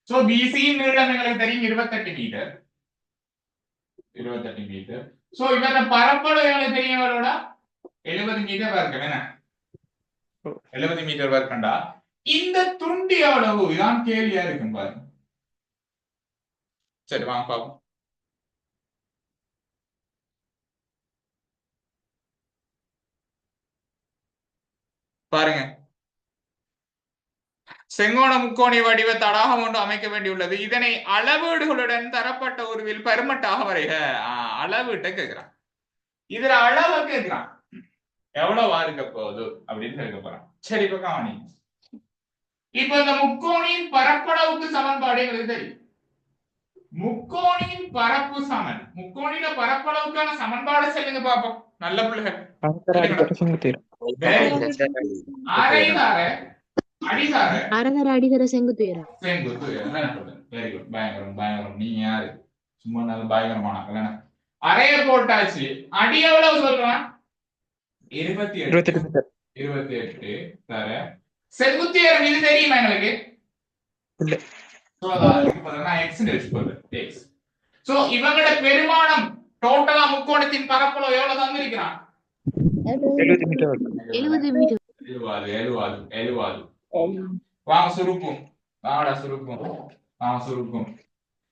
சோ பிசி நீளம் எங்களுக்கு தெரியும் 28 மீட்டர். 28 மீட்டர். சோ இவர பரப்பளவு எங்களுக்கு தெரியும் எவ்வளோட? 70 மீட்டர் வர்க்கம். என்ன 70 மீட்டர் வர்க்கம்டா. இந்த துண்டு எவ்வளவு? இதான் கேள்வியா இருக்கும் பாருங்க. சரி வாங்க பாப்போம். பாருங்க, செங்கோண முக்கோண வடிவ தடாகம் ஒன்று அமைக்க வேண்டியுள்ளது. இதனை அளவீடுகளுடன் தரப்பட்ட உருவில் பெருமட்டாக வரைக. அளவீட்டை கேட்கிறான். இதுல அளவை கேட்கிறான், எவ்வளவா இருக்க போகுது அப்படின்னு கேட்க போறான். சரி, இப்ப கவனி. இப்ப இந்த முக்கோணியின் பரப்பளவுக்கு சமன்பாடு எங்களுக்கு தெரியும். முக்கோணியின் பரப்பு சமன், முக்கோணியில பரப்பளவுக்கான சமன்பாடு சொல்லுங்க பாப்போம். நல்ல பிள்ளைகள். அடிகர செங்குத்து உயரம். வெரி குட், பயங்கரம் பயங்கரம். நீ யாரு? சும்மா நல்ல பயங்கரமான கல்யாணம். அரைய போட்டாச்சு. அடி எவ்வளவு சொல்றான்? 28. 28 தர செங்குத்து உயரம் இது தெரியுமா எங்களுக்கு? இல்ல. சோ இவங்களோட பெருமானம் டோட்டலா முக்கோணத்தின் பரப்பளவு எவ்வளவு தந்திருக்கிறான்? 70 மீட்டர். 70. வாங்க சுருக்கும், வாங்கடா சுருக்கும், வாங்க சுருக்கும்.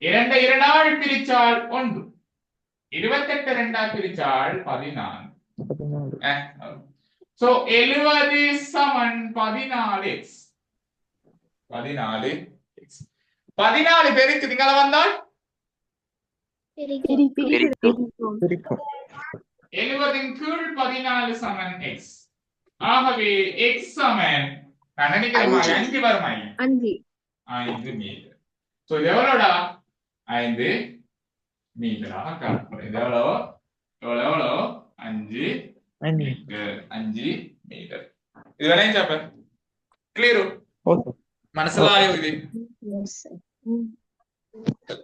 2 2ஆல் பிரிச்சால் 1, 28 2ஆல் பிரிச்சால் 14. சோ 70 சமன் 14x. 14 பேருக்கு திங்கள வந்தால் 70 கீழ் 14 சமன் x. ஆகவே x சமன் நான் நினைக்கிறேன் 5 வருமா? 5 மீட்டர். சோ இது எவ்வளோடா? 5 மீட்டராக காணப்படும். இது எவ்வளோ? 5 மீட்டர். 5 மீட்டர். இது வேலையும் சாப்ப கிளியரு മനസ്സിലായോ? ഇത്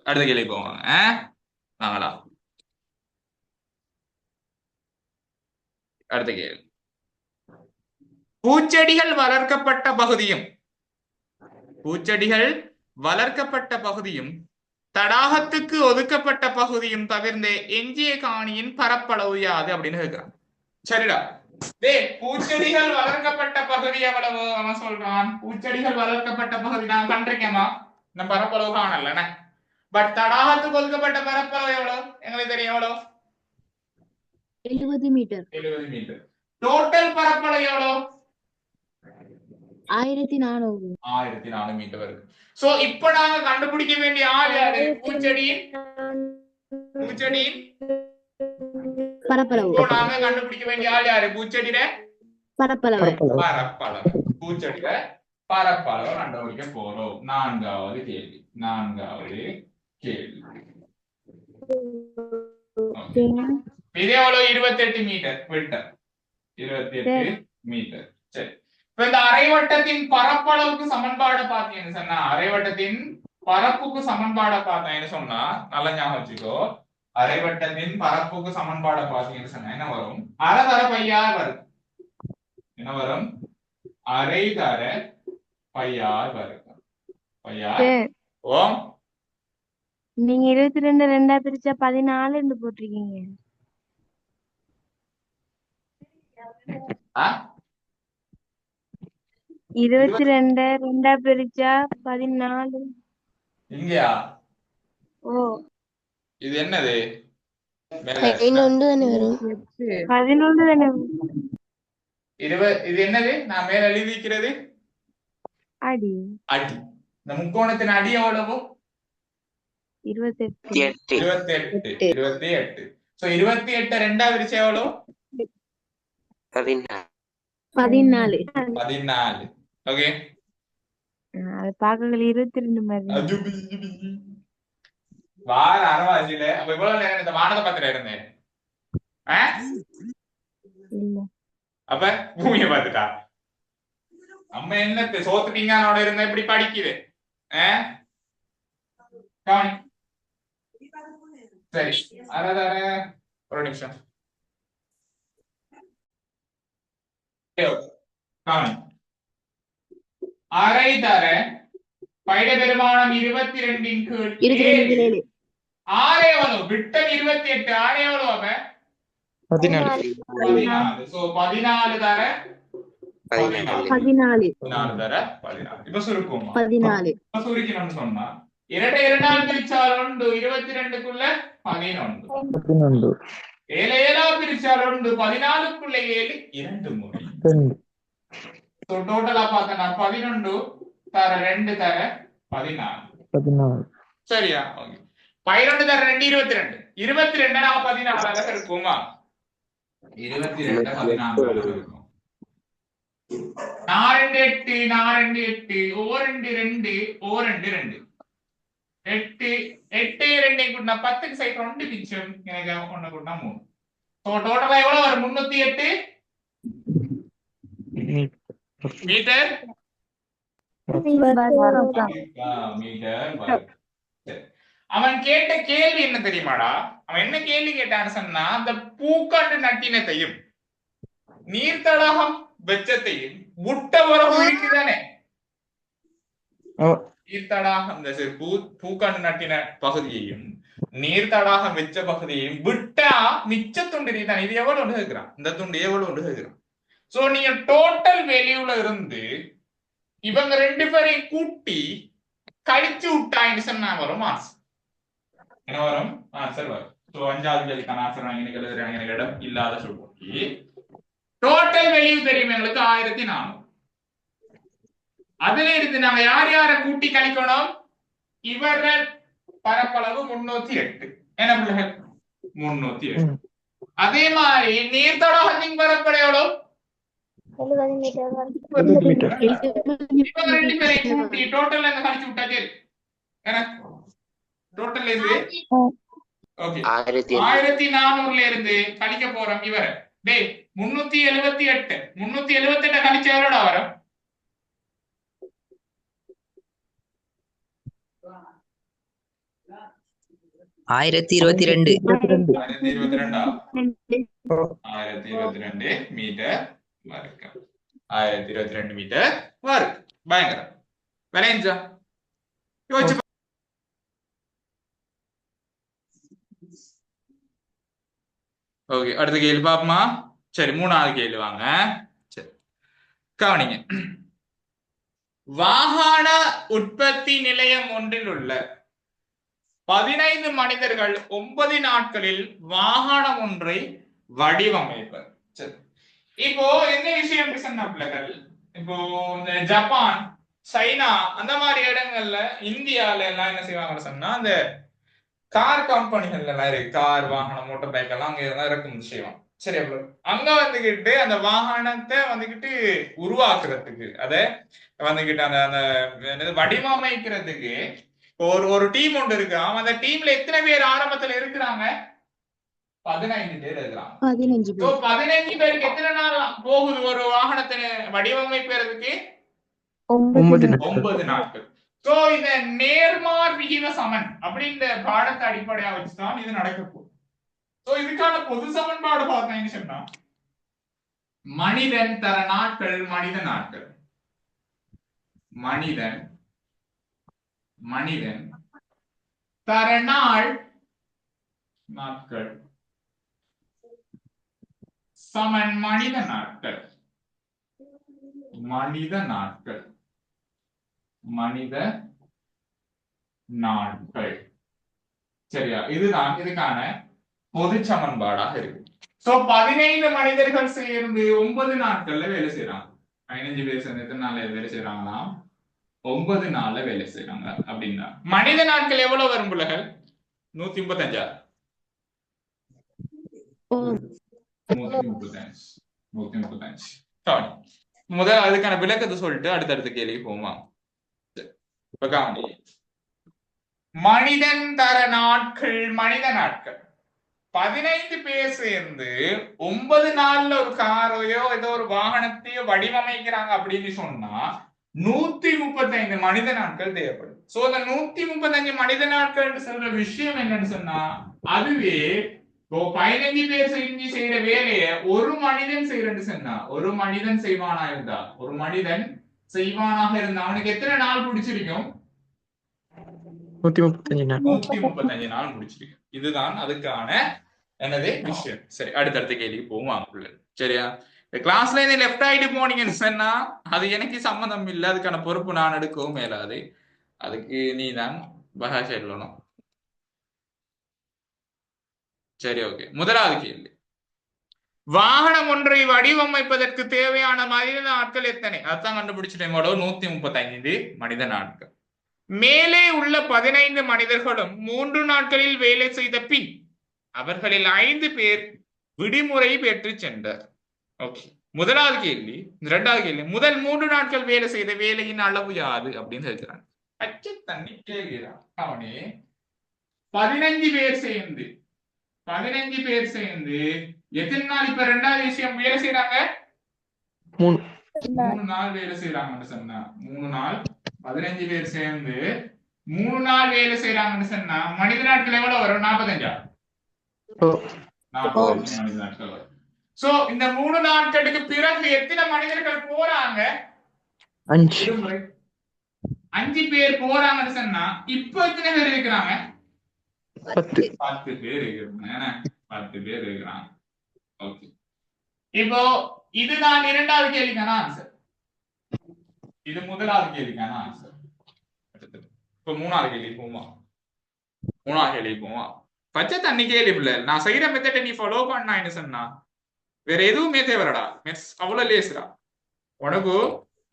അടുത്ത കേൾவி போவாங்க. வாங்களா, அடுத்த கேள்வி. பூச்செடிகள் வளர்க்கப்பட்ட பகுதியும் தடாகத்துக்கு ஒதுக்கப்பட்ட பகுதியும் தவிர்ந்த எஞ்சிய காணியின் பரப்பளவு யாது அப்படின்னு கேட்கிறான். சரிடா, பூச்செடிகள் வளர்க்கப்பட்ட பகுதி எவ்வளவு அவன் சொல்றான்? பூச்செடிகள் வளர்க்கப்பட்ட பகுதி நான் கண்டிருக்கேமா, நம்ம பரப்பளவு காணல. பட் தடாகத்துக்கு ஒதுக்கப்பட்ட பரப்பளவு எவ்வளவு எங்களுக்கு தெரியும். எவ்வளவு? 70 மீட்டர். 70 மீட்டர். டோட்டல் பரப்பளவு எவ்வளவு? 1400 மீட்டர் வருது. சோ இப்ப நாங்க கண்டுபிடிக்க வேண்டிய ஆள் யாரு? பூச்செடியின் பரப்பளவு. நாங்க கண்டுபிடிக்க வேண்டிய ஆள் யாரு? பூச்செடியில பரப்பளவு. பூச்செடியில பரப்பளவு கண்டுபிடிக்க போறோம். நான்காவது கேள்வி. இது எவ்வளவு? 28 மீட்டர் விட்டம். 28 மீட்டர். சரி, இப்ப இந்த அரைவட்டத்தின் பரப்பளவுக்கு சமன்பாடு பார்த்தீங்கன்னு சொன்னா, அரைவட்டத்தின் பரப்புக்கு சமன்பாடை பார்த்தீங்கன்னு சொன்னா நல்லா ஞாபகம் வச்சுக்கோ. அரைவட்டத்தின் பரப்புக்கு சமன்பாடை பார்த்தீங்கன்னு சொன்னா என்ன வரும்? அரை தர பையார் வரும். என்ன வரும்? அரை தர பையார் வரும். பையார். ஓம், நீங்க 22 2ஆ பிரிச்சா 14 போட்டிருக்கீங்க. 22 2ஆ பிரிச்சா 14. இங்கயா? ஓ, இது என்னது? 11 தானே வரும். 11 தானே. இது என்னது? நான் மேல எழுதிக்கிறது அடி. இந்த முக்கோணத்தின் அடி எவ்வளவு? 28. 28. சோ 28 2ஆ பிரிச்சா எவ்வளவு? 14. ஓகே, அது பார்க்கல 22 மாதிரி. வார அரவாசியில அப்ப இவ்வளவு நேரம் இந்த வானத்தை பத்திர இருந்தேன். ஆ? இல்ல அப்ப பூமியை பார்த்துட்டா நம்ம என்ன சோத்துட்டீங்கன்னோட இருந்தா இப்படி படிக்குது ஆ? கவனி. சரி அறதார ஒரு நிமிஷம் கவனி. அரை தர பைட பெருமானம் 22 கீழ் 22 7 ஆறு எவ்வளவு விட்டம் 28 ஆறு எவ்வளவு அப்ப 14 14 சோ 14 தர 14 14 14 தர 14 இப்ப சுருக்குமா 14 இப்ப சுருக்கணும்னு சொன்னா இரண்டாம் பிரிச்சால் உண்டு 22க்குள்ள 11 11 ஏழாம் பிரிச்சால் உண்டு 14க்குள்ள 7 2 முறை 2 சோ டோட்டலா பார்த்தா 11 தர 2 தர 14 14 சரியா ஓகே 11 தர 2 22 22 நான் 14 இருக்குமா 22 14 இருக்கும் 4 8 4 8 ஓ 2 2 ஓ 2 2 8 8 2 கூட்டினா 10 க்கு சைடு 2 மிச்சம் எனக்கு 1 கூட்டினா 3 சோ டோட்டலா எவ்வளவு வரும் 308 மீட்டர் மீட்டர் வரும். சரி. அவன் கேட்ட கேள்வி என்ன தெரியுமாடா அவன் என்ன கேள்வி கேட்டான்னு சொன்னா அந்த பூக்காண்டு நட்டினத்தையும் நீர்த்தடாகம் வெச்சத்தையும் முட்ட உறவு இருக்குதானே நீர்த்தடாகம் இந்த பூக்காண்டு நட்டின பகுதியையும் நீர்த்தடாகம் வெச்ச பகுதியையும் விட்டா மிச்ச துண்டு தான் இது எவ்வளவு ஒன்று கேட்கிறான் இந்த துண்டு எவ்வளவு ஒன்று கேட்கிறான் சோ நீங்க டோட்டல் வேல்யூல இருந்து இவங்க 2 பேரையும் கூட்டி கழிச்சு விட்டாங்கன்னு சொன்னா வரும் ஆன்சர் என்ன வரும் ஆன்சர் வரும் சோ 5வது கேள்விக்கான ஆன்சர் நான் இன்னைக்கு எழுதுறேன் எனக்கு இடம் இல்லாத சொல்லி டோட்டல் வேல்யூ தெரியும் எங்களுக்கு 1400 அதுல இருந்து நாங்க யார் யாரை கூட்டி கழிக்கணும் இவர்கள் பரப்பளவு 308 என்ன பிள்ளைகள் 308 அதே மாதிரி நீர்த்தடாகத்தின் பரப்பளவு எவ்வளவு 70 மீட்டர் இவங்க 2 பேரையும் கூட்டி டோட்டல் என்ன கழிச்சு விட்டா சரி என்ன டோட்டல் இருந்து ஓகே 1400ல இருந்து கழிக்க போறோம் இவரை டேய் 378 கழிச்சா எவ்வளோடா வரும் 1022 1022 மீட்டர் வர்க்கம் 1022 மீட்டர் வர்க்கம் பயங்கரம் விளைஞ்சா யோசிச்சு ஓகே அடுத்த கேள்வி பாப்போமா சரி 3வது கேள்வி வாங்க சரி கவனிங்க வாகன உற்பத்தி நிலையம் ஒன்றில் உள்ள 15 மனிதர்கள் 9 நாட்களில் வாகனம் ஒன்றை வடிவமைப்பர் சரி இப்போ என்ன விஷயம் சொன்ன பிள்ளைகள் இப்போ இந்த ஜப்பான் சைனா அந்த மாதிரி இடங்கள்ல இந்தியால எல்லாம் என்ன செய்வாங்கன்னு சொன்னா அந்த கார் கம்பெனிகள் எல்லாம் இருக்கு கார் வாகனம் மோட்டார் பைக் எல்லாம் அங்க எல்லாம் இறக்குமதி செய்வாங்க சரி அவ்வளவு அங்க வந்துகிட்டு அந்த வாகனத்தை வந்துகிட்டு உருவாக்குறதுக்கு அதை வந்துகிட்டு அந்த அந்த வடிவமைக்கிறதுக்கு ஒரு டீம் ஒன்று இருக்கு அந்த டீம்ல எத்தனை பேர் ஆரம்பத்துல இருக்கிறாங்க 15 பேர் இருக்கிறாங்க 15 பேருக்கு எத்தனை நாள் போகுது ஒரு வாகனத்தை வடிவமைக்கிறதுக்கு 9 நாட்கள் சோ இந்த நேர்மார் விகித சமன் அப்படின்ற பாடத்தை அடிப்படையா வச்சுதான் இது நடக்க போகுது சோ இதுக்கான பொது சமன்பாடு பார்த்தீங்கன்னு சொன்னா மனிதன் தர நாட்கள் மனித நாட்கள் மனிதன் தர நாள் நாட்கள் சமன் மனித நாட்கள் சரியா இதுதான் இதுக்கான பொது சமன்பாடாக இருக்கு சோ 15 மனிதர்கள் சேர்ந்து 9 நாட்கள்ல வேலை செய்யறாங்க 15 பேர் சேர்ந்து எத்தனை நாள்ல வேலை செய்யறாங்கன்னா 9 நாள்ல வேலை செய்யறாங்க அப்படின்னா மனித நாட்கள் எவ்வளவு வரும் பிள்ளைகள் 135 முதல் அதுக்கான விளக்கத்தை சொல்லிட்டு அடுத்தடுத்த கேள்வி போமா இப்ப கவனி மனிதன் தர நாட்கள் மனித நாட்கள் 15 பேர் சேர்ந்து 9 நாள்ல ஒரு காரையோ ஏதோ ஒரு வாகனத்தையோ வடிவமைக்கிறாங்க அப்படின்னு சொன்னா 135 மனித நாட்கள் தேவைப்படும். சோ அந்த 135 மனித நாட்கள் சொல்ற விஷயம் என்னன்னு சொன்னா அதுவே இப்போ 15 பேர் செஞ்சு செய்யற வேலைய ஒரு மனிதன் செய்யறன்னு சொன்னா ஒரு மனிதன் செய்வானா இருந்தா ஒரு மனிதன் செய்வானாக இருந்தா அவனுக்கு எத்தனை நாள் பிடிச்சிருக்கும்? 135 நாள். 135 நாள் முடிச்சிருக்கு. இதுதான் அதுக்கான என்னது விஷயம். சரி, அடுத்தடுத்த கேள்விக்கு போவோம் வாங்க. சரியா? இந்த கிளாஸ்ல இருந்து லெஃப்ட் ஆயிட்டு போனீங்கன்னு சொன்னா அது எனக்கு சம்மந்தம் இல்லை, அதுக்கான பொறுப்பு நான் எடுக்கவும் மேலாது. அதுக்கு நீ தான் பகா சொல்லணும். சரி, ஓகே. முதலாவது கேள்வி, வாகனம் ஒன்றை வடிவமைப்பதற்கு தேவையான மனித நாட்கள் எத்தனை? அதான் கண்டுபிடிச்சிட்டேன். 135 மனித நாட்கள். மேலே உள்ள 15 மனிதர்களும் 3 நாட்களில் வேலை செய்த பின் அவர்களில் 5 பேர் விடுமுறை பெற்று சென்றனர். ஓகே, முதலாவது கேள்வி. இரண்டாவது கேள்வி, முதல் 3 நாட்கள் வேலை செய்த வேலையின் அளவு யாது அப்படின்னு இருக்கிறான். பச்சை தண்ணி கேள்விதான் அவனே. 15 பேர் சேர்ந்து எத்தனை நாள்? இப்ப ரெண்டாவது விஷயம் வேலை செய்யறாங்க 3 நாள் வேலை செய்யறாங்கன்னு சொன்னா 3 நாள் 15 பேர் சேர்ந்து 3 நாள் வேலை செய்யறாங்கன்னு சொன்னா மனித நாட்கள் எவ்வளவு வரும்? 45 மனித நாட்கள் வரும். சோ இந்த 3 நாட்களுக்கு பிறகு எத்தனை மனிதர்கள் போறாங்க? 5 பேர் போறாங்கன்னு சொன்னா இப்ப எத்தனை பேர் இருக்கிறாங்க? 10 பேர் இருக்கிறாங்க. 10 பேர் இருக்கிறாங்க. ஓகே, இப்போ இதுதான் இரண்டாவது கேள்விக்கான ஆன்சர். இது முதலாவது கேள்விக்கான ஆன்சர். இப்ப மூணாவது கேள்வி போவோம். பச்சை தண்ணி கேள்வி பிள்ளை. நான் செய்யற மெத்தட் நீ ஃபாலோ பண்ணா சொன்னா வேற எதுவுமே தேவைடா. அவ்வளவு லேசுடா. உனக்கு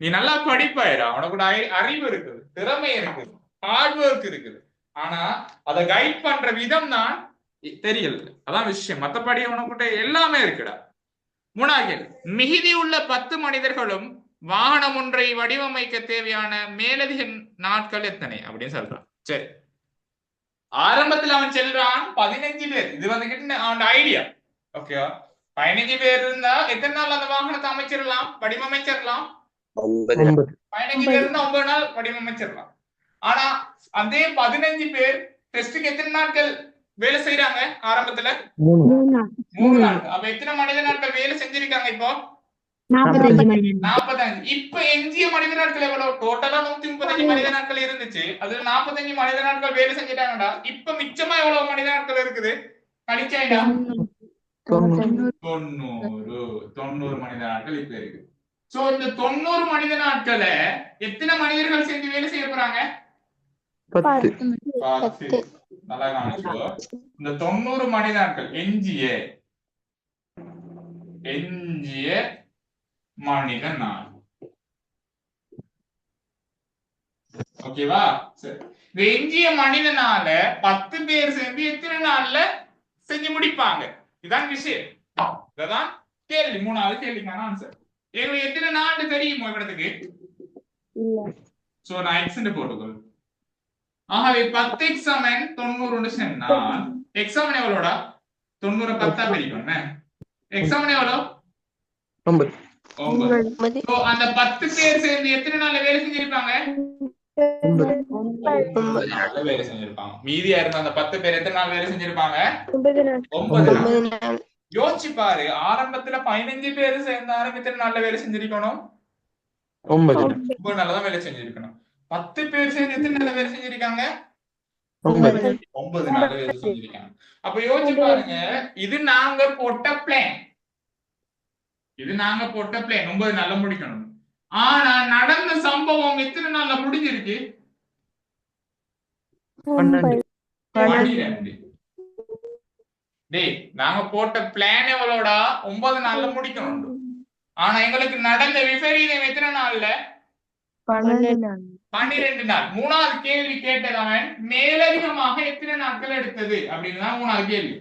நீ நல்லா படிப்பாயிடா. உனக்கு அறிவு இருக்குது, திறமை இருக்குது, ஹார்ட் ஒர்க் இருக்குது. ஆனா அதை கைட் பண்ற விதம் தான் தெரியல. அதான் விஷயம். மத்தபடி உனக்கிட்ட எல்லாமே இருக்குடா. மூணாவது கேள்வி, மிகுதி உள்ள 10 மனிதர்களும் வாகனம் ஒன்றை வடிவமைக்க தேவையான மேலதிக நாட்கள் எத்தனை அப்படின்னு சொல்றான். சரி, ஆரம்பத்தில் அவன் செல்றான் 15 பேர். இது வந்துகிட்டு அவன் ஐடியா. ஓகேவா? 15 பேர் இருந்தா எத்தனை நாள் அந்த வாகனத்தை அமைச்சிடலாம், வடிவமைச்சிடலாம்? 15 பேர் இருந்தா 9 நாள் வடிவமைச்சிடலாம். ஆனா அதே 15 பேர் டெஸ்டுக்கு எத்தனை நாட்கள் வேலை செய்யறாங்க? ஆரம்பத்துல 3 நாள். அப்ப எத்தனை மனித நாட்கள் வேலை செஞ்சிருக்காங்க? இப்போ 45. இப்ப எஞ்சிய மனித நாட்கள் எவ்வளவு? டோட்டலா 135 மனித நாட்கள் இருந்துச்சு. அதுல 45 மனித நாட்கள் வேலை செஞ்சிட்டாங்கடா. இப்ப மிச்சமா எவ்வளவு மனித நாட்கள் இருக்குது? கழிச்சாயிடா 90 மனித நாட்கள் இப்ப இருக்கு. சோ இந்த 90 மனித நாட்களை எத்தனை மனிதர்கள் சேர்ந்து வேலை செய்ய போறாங்க? 10. நல்லா காமிச்சோ. இந்த 90 மனித நாட்கள் எஞ்சிய மனித நாள். ஓகேவா? சரி, இந்த எஞ்சிய மனித நாள 10 பேர் சேர்ந்து எத்தனை நாள்ல செஞ்சு முடிப்பாங்க? இதான் விஷயம். இதான் கேள்வி. மூணாவது கேள்விக்கான ஆன்சர். எங்களுக்கு எத்தனை நாள் தெரியுமோ இவனத்துக்கு? சோ நான் எக்ஸ் போட்டுக்கொள். ஆகவே 10x சமன் 90 சொன்னால் x சமன் எவ்வளோடா? 90 10 பிரிக்கணும். x சமன் எவ்வளோ? 9. சோ அந்த 10 பேர் சேர்ந்து எத்தனை நாள்ல வேலை செஞ்சிருப்பாங்க? 9 நாள்ல வேலை செஞ்சிருப்பாங்க. மீதியா இருந்த அந்த 10 பேர் எத்தனை நாள் வேலை செஞ்சிருப்பாங்க? 9 நாள். யோசிச்சு பாரு. ஆரம்பத்துல 15 பேர் சேர்ந்தாலும் எத்தனை நாள்ல வேலை செஞ்சிருக்கணும்? 9 நாள்ல தான் வேலை செஞ்சிருக்கணும். 10 பேர் சேர்ந்து எத்தனை நாள்ல வேலை செஞ்சிருக்காங்க? 9 நாள்ல வேலை செஞ்சிருக்காங்க. அப்ப யோசிச்சு பாருங்க. இது நாங்க போட்ட பிளான். 9 நாள்ல முடிக்கணும். ஆனா நடந்த சம்பவம் எத்தனை நாள்ல முடிஞ்சிருக்கு? 12. டேய், நாங்க போட்ட பிளான் எவ்வளோடா? 9 நாள்ல முடிக்கணும். ஆனா எங்களுக்கு நடந்த விபரீதம் எத்தனை நாள்ல? 12 நாள். மூணாவது கேள்வி கேட்டதவன் மேலதிகமாக எத்தனை நாட்கள் எடுத்தது அப்படின்னு தான் மூணாவது கேள்வி.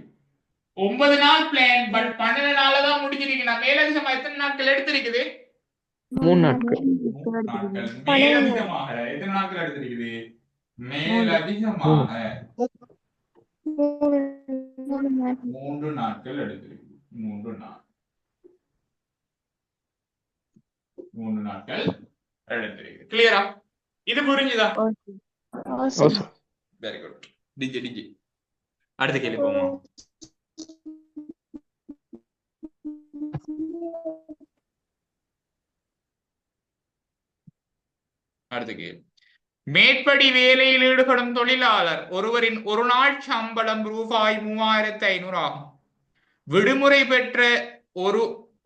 9 நாள் பிளான், பட் 12 நாள்ல தான் முடிஞ்சிருக்கீங்க. மேலதிகமா எத்தனை நாட்கள் எடுத்திருக்குது? 3 நாட்கள். மேலதிகமாக எத்தனை நாட்கள் எடுத்திருக்குது? மேலதிகமாக மூன்று நாட்கள் எடுத்திருக்கு. மூன்று நாட்கள் எடுத்திருக்கு. கிளியரா? இது புரிஞ்சுதா? Very good. டிஜி அடுத்த கேள்வி போமா. அடுத்த கேள்வி. மேற்படி வேலையில் ஈடுபடும் தொழிலாளர் ஒருவரின் ஒரு நாள் சம்பளம் ரூபாய் 3500 ஆகும். விடுமுறை பெற்ற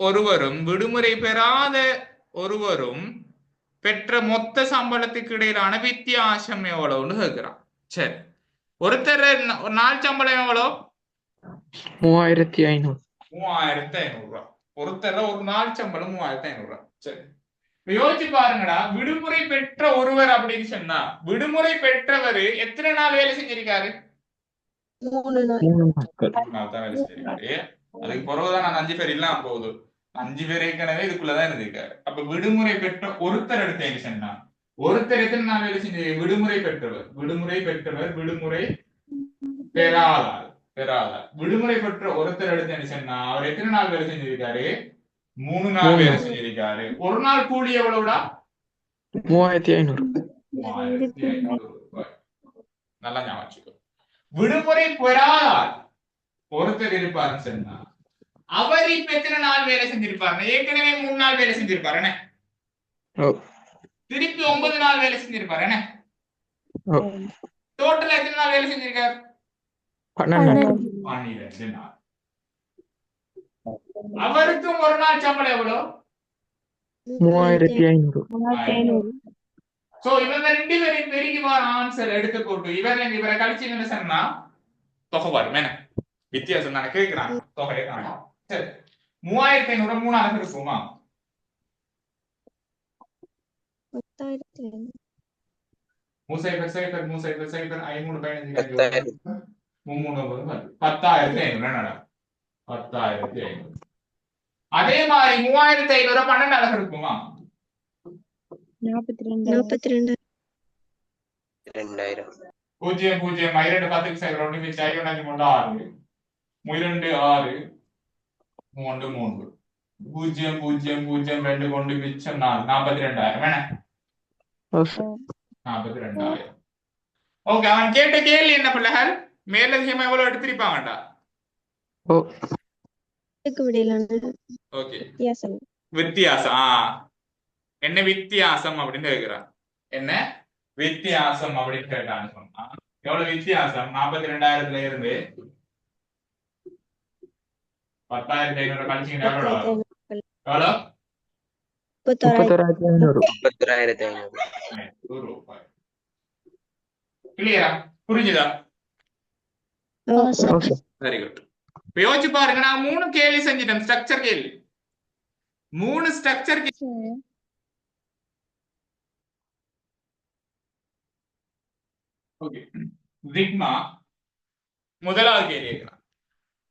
ஒருவரும் விடுமுறை பெறாத ஒருவரும் பெற்ற மொத்த சம்பளத்துக்கு இடையிலான வித்தியாசம் எவ்வளவுன்னு கேட்கிறான். சரி, ஒருத்தர் ஒரு நாள் சம்பளம் எவ்வளோ? 3500. 3500 ரூபாய். ஒருத்தர் ஒரு நாள் சம்பளம் 3500 ரூபாய். சரி, யோசிச்சு பாருங்கடா. விடுமுறை பெற்ற ஒருவர் அப்படின்னு சொன்னா விடுமுறை பெற்றவர் எத்தனை நாள் வேலை செஞ்சிருக்காரு? 3 நாள். 3 நாட்கள். 3 நாள் தான் வேலை செஞ்சிருக்காரு. அதுக்கு பிறகுதான் நான் 5 பேர் இல்லாம போகுது. 5 பேர் ஏற்கனவே இதுக்குள்ளதான் இருந்திருக்காரு. அப்ப விடுமுறை பெற்ற ஒருத்தர் எடுத்தேன்னு சொன்னா ஒருத்தர் எத்தனை நாள் வேலை செஞ்சு? விடுமுறை பெற்றவர் விடுமுறை பெறாதார். விடுமுறை பெற்ற ஒருத்தர் எடுத்தேன்னு சொன்னா அவர் எத்தனை நாள் வேலை செஞ்சிருக்காரு? 3 நாள் வேலை செஞ்சிருக்காரு. ஒரு நாள் கூலி எவ்வளவுடா? 3500. 3500 ரூபாய். நல்லா ஞாபகம் வச்சுக்கோ. விடுமுறை பெறாதார் ஒருத்தர் இருப்பாருன்னு சொன்னா அவர் இப்ப எத்தனை நாள் வேலை செஞ்சிருப்பாரு? ஏற்கனவே 3 நாள் வேலை செஞ்சிருப்பாரு. திருப்பி 9 நாள் வேலை செஞ்சிருப்பாரு. டோட்டல் எத்தனை நாள் வேலை செஞ்சிருக்காரு? 12 நாள். அவருக்கும் ஒரு நாள் சம்பளம் எவ்வளவு? 3500. சோ இவங்க 2 பேரையும் பெருக்கி ஆன்சர் எடுத்து போட்டு இவரை கழிச்சு என்ன சொன்னா தொகை வரும். என்ன வித்தியாசம் தானே கேட்கிறாங்க. தொகையை காணும். சரி, 3500 3 ஆக இருக்குமா? 10,500. அதே மாதிரி 3500 12 அழகு இருக்குமா? 42. 2000. 0 0 2 10 0 2 மிச்சம் 5 3 6 2 6 3 3 0 0 0 2 கொண்டு மிச்சம் 42,000 வேணா? 42,000. ஓகே, அவன் கேட்ட கேள்வி என்ன பிள்ளைகள்? மேலதிகமா எவ்வளவு எடுத்திருப்பாங்கடா? ஓகே, வித்தியாசம். என்ன வித்தியாசம் அப்படின்னு கேட்கிறான். என்ன வித்தியாசம் அப்படின்னு கேட்டான்னு சொன்னா எவ்வளவு வித்தியாசம்? 42,000 இருந்து 10,500 கழிச்சீங்கன்னா எவ்வளவு? 31,500 ரூபாய். கிளியரா? புரிஞ்சுதா? Very good. யோசிச்சு பாருங்க. நான் 3 கேள்வி செஞ்சிட்டேன். ஸ்ட்ரக்சர் கேள்வி 3 ஸ்ட்ரக்சர் ஓகே. சிக்மா முதலாவது கேள்வி கேட்கிறான்.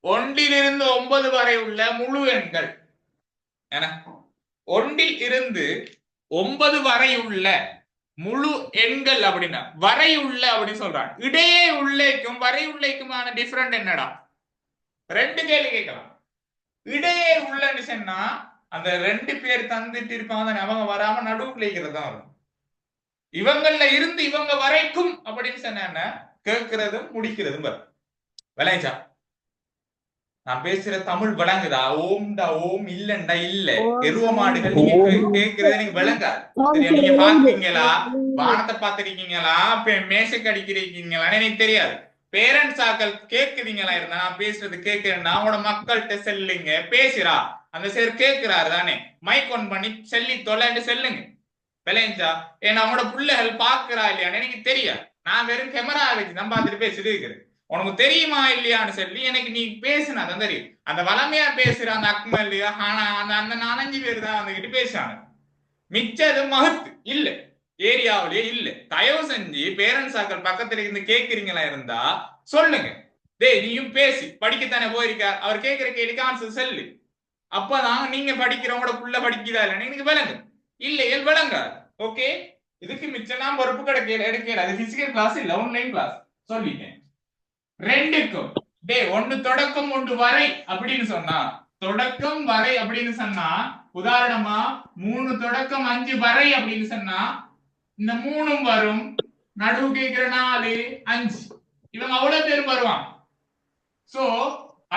1 இருந்து 9 வரை உள்ள முழு எண்கள். 1 இருந்து 9 வரை உள்ள முழு எண்கள் அப்படின்னா வரை உள்ள அப்படின்னு சொல்றான். இடையே உள்ளேக்கும் வரை உள்ளேக்குமான டிஃபரெண்ட் என்னடா? 2 கேள்வி கேட்கலாம். இடையே உள்ளன்னு சொன்னா அந்த 2 பேர் தந்துட்டு இருப்பாங்க, அவங்க வராம நடுவுக்குள்ள இருக்கிறது தான் வரும். இவங்கள்ல இருந்து இவங்க வரைக்கும் அப்படின்னு சொன்ன கேட்கிறதும் முடிக்கிறதும் வரும். விளையாச்சா? நான் பேசுற தமிழ் விளங்குதா? ஓம்டா ஓம், இல்லண்டா இல்ல. எருவ மாடுகள் நீங்க கேட்கறது எனக்கு விளங்காது. சரியா? நீங்க பாத்துருக்கீங்களா? வானத்தை பாத்துருக்கீங்களா? மேசைக்கு அடிக்கிறீங்களான்னு எனக்கு தெரியாது. பேரண்ட்ஸ் ஆக்கள் கேக்குறீங்களா? இருந்தா நான் பேசுறது கேட்கிறேன்னா அவங்களோட மக்கள்கிட்ட செல்லுங்க. பேசுறா அந்த சேர் கேட்கிறாரு தானே, மைக் ஒன் பண்ணி செல்லி தொலைன்னு செல்லுங்க. விளைஞ்சா? ஏன்னா அவங்களோட பிள்ளைகள் பாக்குறா இல்லையான்னு எனக்கு தெரியாது. நான் வெறும் கேமரா வச்சு தான் பார்த்துட்டு பேசிட்டு இருக்கிறேன். உனக்கு தெரியுமா இல்லையான்னு சொல்லி எனக்கு நீ பேசுனா தான் தெரியும். அந்த வளமையா பேசுற அந்த அக்மல் ஆனா அந்த 4-5 பேர் தான் வந்துகிட்டு பேசுறாங்க. மிச்சது மகத்து இல்ல, ஏரியாவிலேயே இல்ல. தயவு செஞ்சு பேரண்ட்ஸ் ஆக்கள் பக்கத்துல இருந்து கேட்கறீங்களா இருந்தா சொல்லுங்க. டேய் நீயும் பேசி படிக்கத்தானே போயிருக்கார், அவர் கேட்கிற கேள்விக்கு ஆன்சர் சொல்லு. அப்பதான் நீங்க படிக்கிறவங்களோட புள்ள படிக்கிறா இல்லைன்னு எனக்கு விளங்கு. இல்லையே விளங்காது. ஓகே, இதுக்கு மிச்சம் நான் பொறுப்பு எடுக்கல. அது பிசிக்கல் கிளாஸ் இல்ல, ஆன்லைன் கிளாஸ் சொல்லிட்டேன். ரெண்டுக்கும் ஒன்று தொடக்கம் ஒன்று வரை அப்படின்னு சொன்னா தொடக்கம் வரை அப்படின்னு சொன்னா உதாரணமா 3 தொடக்கம் 5 வரை அப்படின்னு சொன்னா இந்த 3ம் வரும் நடுவு கேட்கிற 4 5 இவங்க அவ்வளவு பேர் வருவாங்க. சோ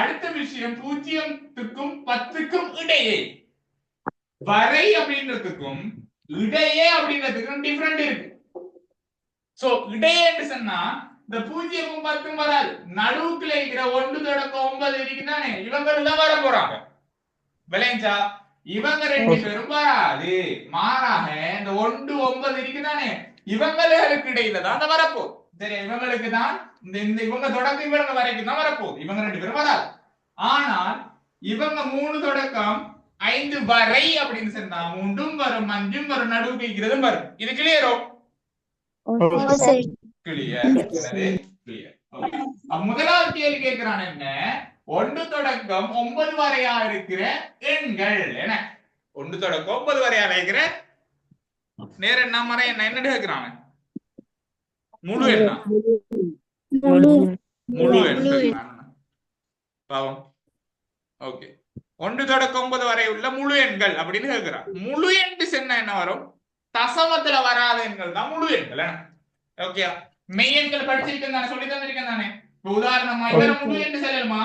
அடுத்த விஷயம் 0க்கும் 10க்கும் இடையே வரை அப்படின்றதுக்கும் இடையே அப்படின்றதுக்கும் டிஃபரெண்ட் இருக்கு. சோ இடையே சொன்னா இந்த 0க்கும் 10க்கும் வராது. நடுவுக்குள்ள இருக்கிற 1 தொடக்கம் 9 இருக்குதானே இவங்கெல்லாம் வர போறாங்க. விளைஞ்சா இவங்க 2 பேரும் வராது. மாறாக இந்த 1 9 இருக்குதானே இவங்களுக்கு இடையில தான் அந்த வரப்போ. சரி, இவங்களுக்கு தான் இந்த இவங்க தொடக்கம் இவங்க வரைக்கும் தான் வரப்போகுது. இவங்க 2 பேரும் வராது. ஆனால் இவங்க 3 தொடக்கம் 5 வரை அப்படின்னு சொன்னா 3ம் வரும் 5ம் வரும் நடுவு கேட்கிறதும் வரும். இது கிளியரோ? கிளியர். முதலாவது கேள்வி கேட்கிறான் என்ன 1 தொடக்கம் 9 வரையா இருக்கிற எண்கள் என்ன 1 தொடக்கம் 9 வரையா இருக்கிற நேர என்ன மறை என்ன என்ன கேட்கிறாங்க முழு எண்ணா முழு எண் பாவம். ஓகே 1 தொடக்கம் 9 வரை உள்ள முழு எண்கள் அப்படின்னு கேட்கிறான். முழு எண் சொன்னா என்ன வரும்? தசமத்துல வராத எண்கள் தான் முழு எண்கள். ஓகே, மெய் எண்கள் படிச்சிருக்கேன் தானே, சொல்லி தந்திருக்கேன் தானே. உதாரணமா இவர முழு எண் சொல்லலுமா?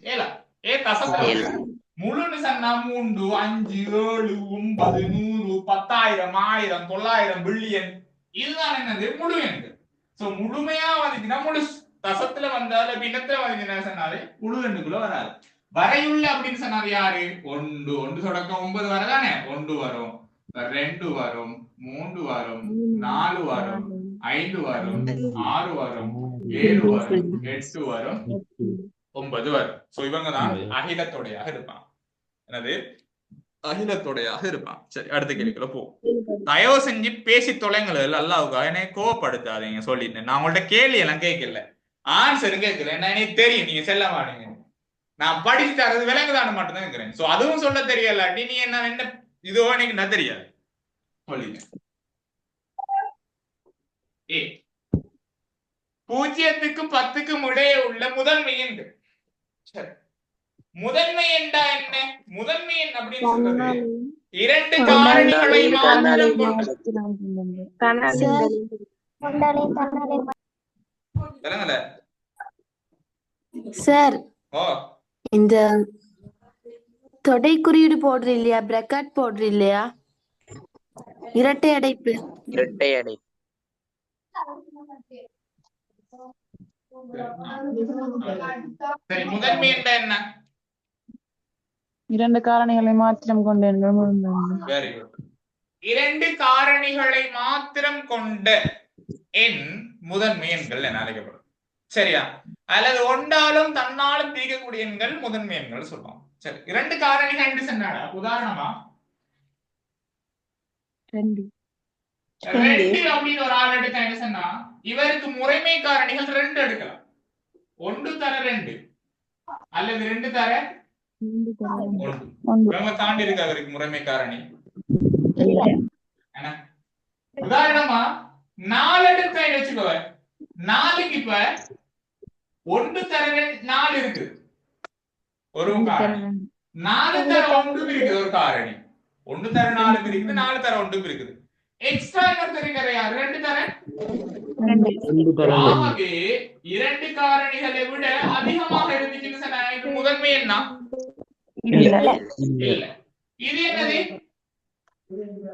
இல்ல தசமத்துல முழுன்னு சொன்னா 3 5 7 9 100 10,000 1000 900 பில்லியன் இதுதான் என்னது முழு எண்கள். சோ முழுமையா வந்துச்சுன்னா முழு தசத்துல வந்தால பின்னத்துல வந்துச்சுன்னா சொன்னாலே முழு எண்ணுக்குள்ள வராது. வரையுள்ள அப்படின்னு சொன்னாரு யாரு? 1 தொடக்கம் 9 வரதானே 1 வரும் 2 வரும் 3 வரும் 4 வரும் 5 வரும் 6 வரும் 7 வரும் 8 வரும் 9 வரும். சோ இவங்க தான் அகிலத்தோடையாக இருப்பான். என்னது அகிலத்தோடையாக இருப்பான். சரி, அடுத்த கேள்விக்குள்ள போ. தயவு செஞ்சு பேசி தொலைங்கள். அல்லாவுக்கா என்னை கோவப்படுத்தாதீங்க சொல்லிட்டேன். நான் உங்கள்ட்ட கேள்வி எல்லாம் கேட்கல, ஆன்சரும் கேட்கல. என்ன எனக்கு தெரியும் நீங்க செல்ல மாட்டீங்க. நான் படிச்சு தரது விலங்குதான மட்டும்தான் இருக்கிறேன். சோ அதுவும் சொல்ல தெரியல. நீ என்ன என்ன இதோ எனக்கு என்ன தெரியாது சொல்லிட்டேன். 0க்கும் 10க்கும் இடையே உள்ள முதன்மை எண். சரி, முதன்மை என்றா என்ன? முதன்மை எண் அப்படின்னு சொல்றது 2 காரணிகளை மாத்திரம் கொண்டு. சார், இந்த தொடை குறியீடு போடுற இல்லையா, பிரக்கெட் போடுற இல்லையா, இரட்டை அடைப்பு. இரட்டை அடைப்பு சரி, முதன்மை என்றா என்ன? 2 காரணிகளை மாத்திரம் கொண்ட எண்கள். Very good. 2 காரணிகளை மாத்திரம் கொண்ட எண் முதன்மை எண்கள் என அழைக்கப்படும். சரியா? அல்லது ஒன்றாலும் தன்னாலும் பிரிக்கக்கூடிய எண்கள் முதன்மை எண்கள் சொல்லுவோம். சரி, 2 காரணிகள் என்று சொன்னாடா உதாரணமா 2 அப்படின்னு ஒரு ஆள் எடுக்க சொன்னா இவருக்கு முறைமை காரணிகள் 2 எடுக்கலாம். 1 தர 2 அல்லது 2 தர 1 தாண்டி இருக்கு அவருக்கு முறைமை காரணி. உதாரணமா 4 எடுக்க வச்சுக்கோ. 4க்கு இப்ப 1 தர 4 இருக்கு ஒரு காரணி, 4 தர 1 இருக்குது ஒரு காரணி, 1 தர 4 இருக்குது, 4 தர 1 இருக்குது. எக்ஸ்ட்ரா இருக்கிற யார்? 2 தர 2. ஆகவே 2 காரணிகளை விட அதிகமாக இருந்துச்சுன்னு சொன்னா இது முதன்மை என்ன? இல்ல. இது என்னது?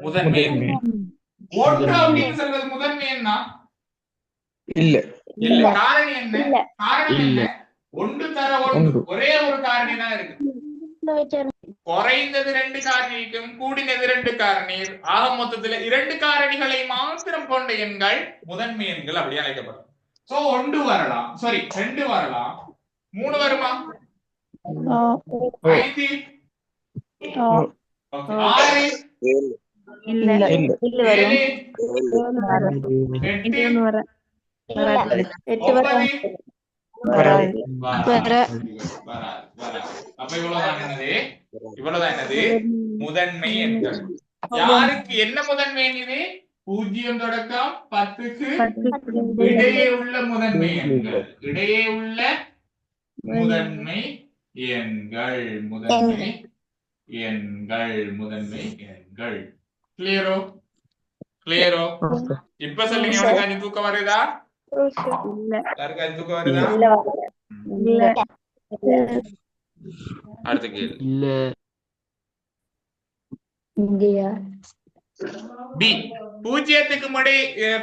முதன்மை எண். 1 அப்படின்னு சொல்றது முதன்மை என்ன? இல்ல. காரணி என்ன? காரணம் என்ன? 1 தர 1 ஒரே ஒரு காரணி தான் இருக்கு. குறைந்தது 2 காரணிக்கும் கூடினது 2 காரணி. ஆக மொத்தத்துல 2 காரணிகளை மாத்திரம் கொண்ட எண்கள் முதன்மை எண்கள் அப்படி அழைக்கப்படும். சோ 1 வரலாம், சாரி 2 வரலாம், 3 வருமா? 5 6 இல்ல இல்ல வரும் 8 வர 8 வர இவ்வளவுதான் என்னது முதன்மை எண்கள். யாருக்கு என்ன முதன்மை எண்? இது 0 தொடக்கம் 10க்கு இடையே உள்ள முதன்மை எண்கள். இடையே உள்ள முதன்மை எண்கள். முதன்மை எண்கள். முதன்மை எண்கள். கிளியரோ? கிளியரோ? இப்ப சொல்லுங்க, யாருக்காச்சும் தூக்கம் வருதா? யாருக்காச்சும் தூக்கம் வருதா? அடுத்த கேள்வி. இல்ல. பி 0க்கு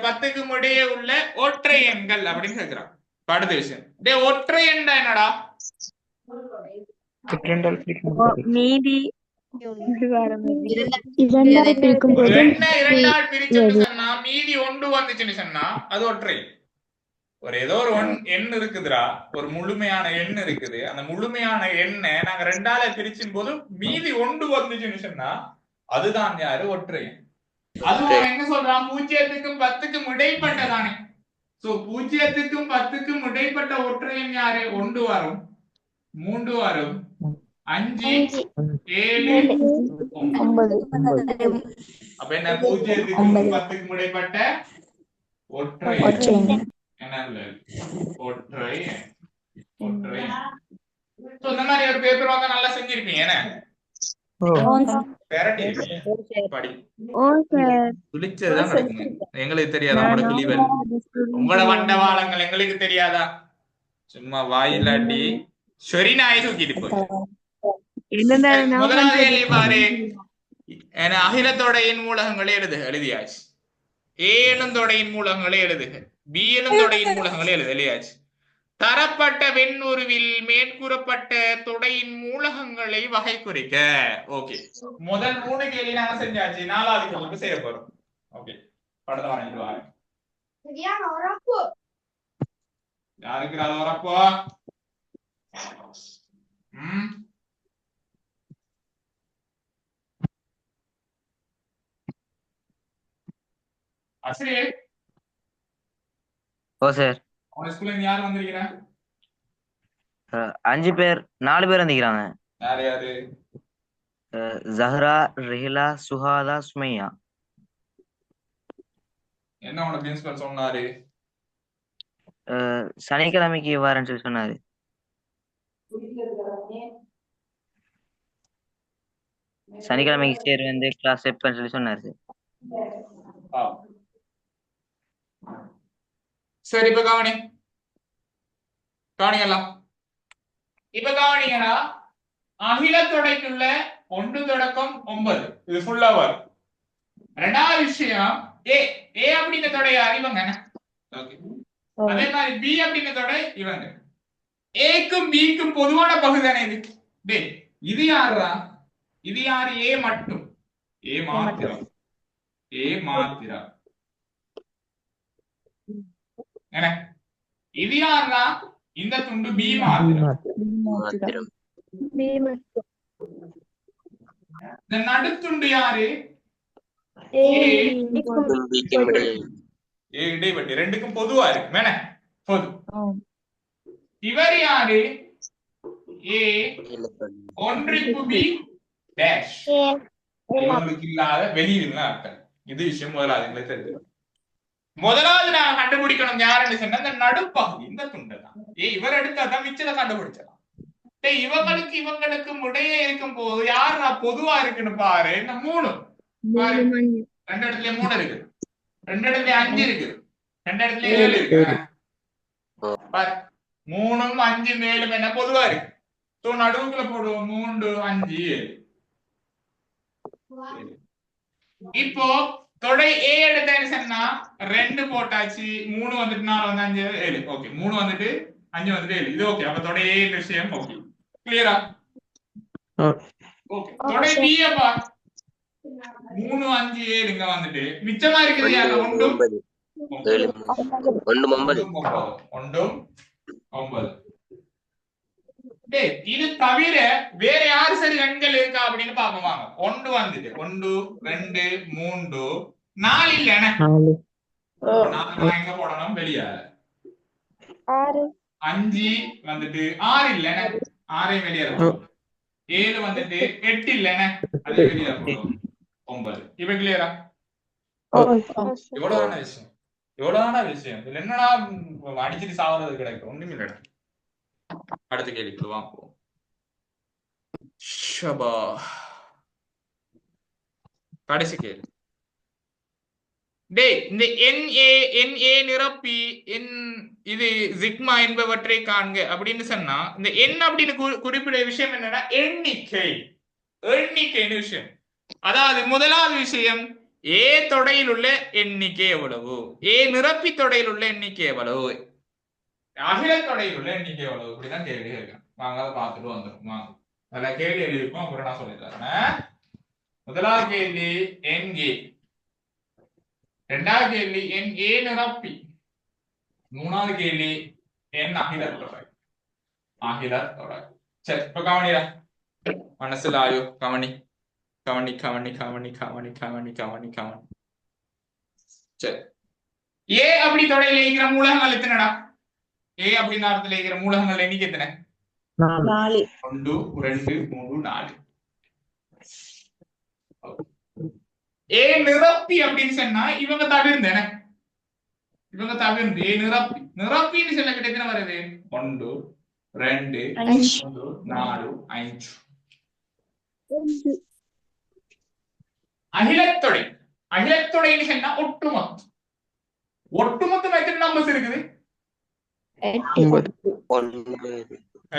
10க்கு இடையே உள்ள ஒற்றை எண்கள் அப்படின்னு கேக்குறான். அடுத்த விஷயம், டேய் ஒற்றை எண்னா என்னடா? மீதி இரண்டால் பிரிக்கும் போது இரண்டால் பிரிச்சுன்னு சொன்னா மீதி ஒன்று வந்துச்சுன்னு சொன்னா அது ஒற்றை. ஏதோ ஒரு எண் இருக்குதுடா, ஒரு முழுமையான எண் இருக்குது. அந்த முழுமையான எண்ணை நாங்க ரெண்டால பிரிச்சும் போது மீதி ஒன்று வந்துச்சுன்னு சொன்னா அதுதான் யாரு? ஒற்றை. அதுவும் என்ன சொல்றான்? 0க்கும் 10க்கும் இடைப்பட்டதானே. சோ 0க்கும் 10க்கும் இடைப்பட்ட ஒற்றை எண் யாரு? 1 வரும், 3 வரும், 5, 7, 9. அப்ப என்ன? 0க்கும் 10க்கும் இடைப்பட்ட ஒற்றை என்ன? ஒற்றை. ஒற்றை. இந்த மாதிரி ஒரு பேப்பர் வாங்க நல்லா செஞ்சிருப்பீங்க. என்ன எங்களுக்கு தெரியாதா? உங்களோட வண்டவாளங்கள் எங்களுக்கு தெரியாதா? சும்மா வாயிலாட்டி சொரி நாய் தூக்கிட்டு போய். முதலாவது கேள்வி பாரு. அகிலத்தொடையின் மூலகங்களே எழுதியாச்சு. ஏ எனும் தொடையின் மூலகங்களே எழுதுக. பி எனும் தொடையின் மூலகங்களே எழுதியாச்சு. தரப்பட்ட வெண்ணுருவில் மேற்கூறப்பட்ட தொடையின் மூலகங்களை வகை குறிக்க. ஓகே, முதல் 3 கேள்வி நாங்க செஞ்சாச்சு. 4வது கேள்விக்கு செய்ய போறோம். ஓகே, படத்தை வாங்கிட்டு வாங்க. யாருக்கு அது வரப்போ? அஸ்ரீ. ஓ சார். உங்க ஸ்கூல்ல யார் வந்திருக்கிறா? 5 பேர், 4 பேர் வந்திருக்காங்க. யார் யாரு? ஜஹரா, ரிஹிலா, சுஹாதா, சுமையா. என்ன உனக்கு பிரின்சிபல் சொன்னாரு? சனிக்கிழமைக்கு வரேன்னு சொல்லி சொன்னாரு. சனிக்கிழமைக்கு சேர் வந்து கிளாஸ் எடுப்பேன்னு சொல்லி சொன்னாரு. சரி, இப்ப கவனிக்கலாம். இப்ப கவனிங்கடா, அகிலத்தொடைக்குள்ள 1 தொடக்கம் 9 இது ஃபுல்லா வரும். ரெண்டாவது விஷயம், ஏ அப்படின்ற தொடை இவங்க. அதே மாதிரி பி அப்படின்ற தொடை இவங்க. ஏக்கும் பிக்கும் பொதுவான பகுதி தானே இது. இது யாருடா? இது யாரு? ஏ மட்டும். ஏ மாத்திரம். ஏ மாத்திரம். என்ன இது யாருடா? இந்த துண்டு பி மாத்திரம். இந்த நடுத்துண்டு யாரு? ஏ இடைவெட்டி. ரெண்டுக்கும் பொதுவா இருக்கு. மேன பொது. இவர் யாரு? ஏ ஒன்றிப்பு பி டேஷ். இவங்களுக்கு இல்லாத வெளியில் அர்த்தம். இது விஷயம் முதலாவது தெரிஞ்சு. முதலாவது நான் கண்டுபிடிக்கணும் யாருன்னு சொன்னா இந்த நடுப்பகுதி, இந்த துண்டு தான். இவர் எடுத்தாதான் மிச்சத்தை கண்டுபிடிச்சலாம். இவங்களுக்கு இடையே இருக்கும் போது யாரு நான் பொதுவா இருக்குன்னு பாரு. இந்த 3 பாரு. 2 இடத்துல 3 இருக்கு, 2 இடத்துல 5 இருக்கு, 2 இடத்துல 7 இருக்கு. பாரு, 3ம் 5ம் 7ம் என்ன பொதுவா இருக்கு. நடுவுக்குள்ள போடுவோம் 3, 5, 7. இப்போ தொடை ஏ எடுத்தேன்னு சொன்னா 2 போட்டாச்சு. 3 வந்துட்டு 4 வந்து 5 7. ஓகே, 3 வந்துட்டு 5 வந்துட்டு 7. இது ஓகே. அப்ப தொடை ஏ விஷயம் ஓகே. கிளியரா? ஓகே. தொடை பி அப்பா 3 5 7 இங்க வந்துட்டு மிச்சமா இருக்குது யாரு? 1 9. இது தவிர வேற யாரு சரி எண்கள் இருக்கா அப்படின்னு பாப்போம் வாங்க. 1 வந்துட்டு 1 2 3 4 இல்ல. 4 எங்க போடணும்? வெளியே. 5 வந்துட்டு 6 இல்ல, 6 வெளியே. 7 வந்துட்டு 8 இல்ல, அது வெளியே. 9. இப்ப கிளியரா? எவ்வளவான விஷயம், எவ்வளவான விஷயம். இதுல என்னடா அடிச்சுட்டு சாவறது கிடைக்கும், ஒண்ணுமே இல்லடா. அடுத்த கேள்விக்குள்ள வாங்குவோம். ஷபா, கடைசி கேள்வி. டேய், இந்த NA நிரப்பி இது சிக்மா என்பவற்றை காண்க அப்படின்னு சொன்னா, இந்த N அப்படின்னு குறிப்பிட விஷயம் என்னன்னா எண்ணிக்கைன்னு விஷயம். அதாவது முதலாவது விஷயம் A தொடையில் உள்ள எண்ணிக்கை எவ்வளவு, A நிரப்பி தொடையில் உள்ள எண்ணிக்கை எவ்வளவு, அகில தொடையில் உள்ள எண்ணிக்கை எவ்வளவு, இப்படிதான் கேள்வி கேட்கலாம். வாங்க அதை பார்த்துட்டு வந்துடும். வாங்க அதில் கேள்வி எழுதிருக்கோம், அப்புறம் நான் சொல்லித்தரேன். முதலாவது கேள்வி NA, இரண்டாவது கேள்வி NA நிரப்பி, மூணாவது கேள்வி N அகில தொடர். சரி, இப்ப கவனிடா, மனசுல ஆயோ, கவனி. சரி, A அப்படி தொடையில் இருக்கிற மூலகங்கள் எத்தனைடா? A அப்படின்னு அர்த்தத்தில் இருக்கிற மூலகங்கள் எண்ணிக்கை எத்தனை? 1 2 3 4. A நிரப்பி அப்படின்னு சொன்னா இவங்க தவிர்ந்து A நிரப்பின்னு சொல்ல கிட்ட வருது 1 2 3 4 5. அகிலத்தொடைன்னு சொன்னா ஒட்டுமொத்தம் எத்தனை நம்பர்ஸ் இருக்குது?